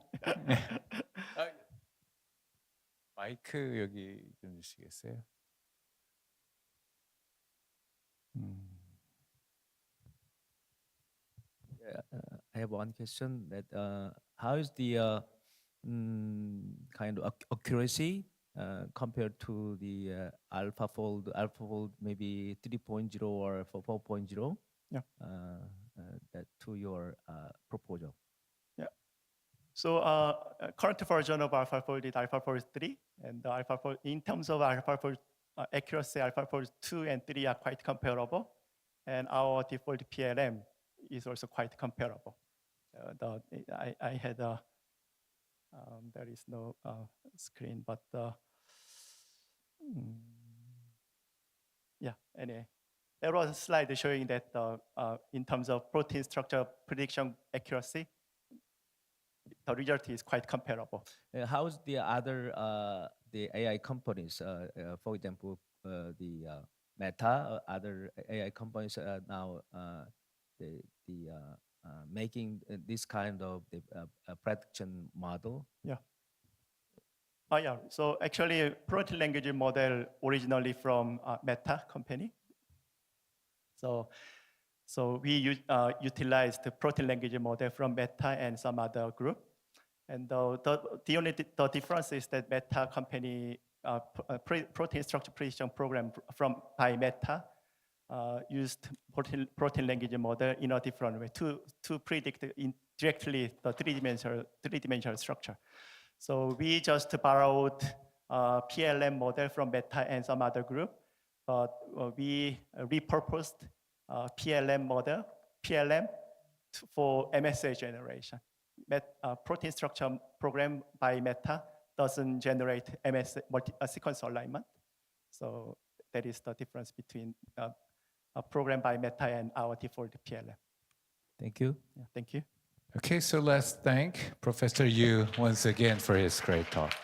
마이크 여기 좀 주시겠어요? I have one question that how is the kind of accuracy compared to the AlphaFold maybe 3.0 or 4.0? Yeah. That to your proposal. Yeah. So current version of AlphaFold is AlphaFold 3, and the AlphaFold in terms of AlphaFold accuracy, AlphaFold 2 and 3 are quite comparable, and our default PLM is also quite comparable. I had there is no screen, but yeah. Anyway, there was a slide showing that in terms of protein structure prediction accuracy, the result is quite comparable. How's the other the AI companies, for example, the Meta or other AI companies now making this kind of the prediction model. Yeah. Yeah. So actually, protein language model originally from Meta company. So we utilized the protein language model from Meta and some other group. And the only difference is that Meta company protein structure prediction program by Meta used protein language model in a different way to predict directly the three-dimensional structure. So we just borrowed PLM model from Meta and some other group, but we repurposed PLM model, for MSA generation. Protein structure program by Meta doesn't generate sequence alignment. So that is the difference between a program by Meta and our default PLM. Thank you. Yeah, thank you. Okay, so let's thank Professor Yu once again for his great talk.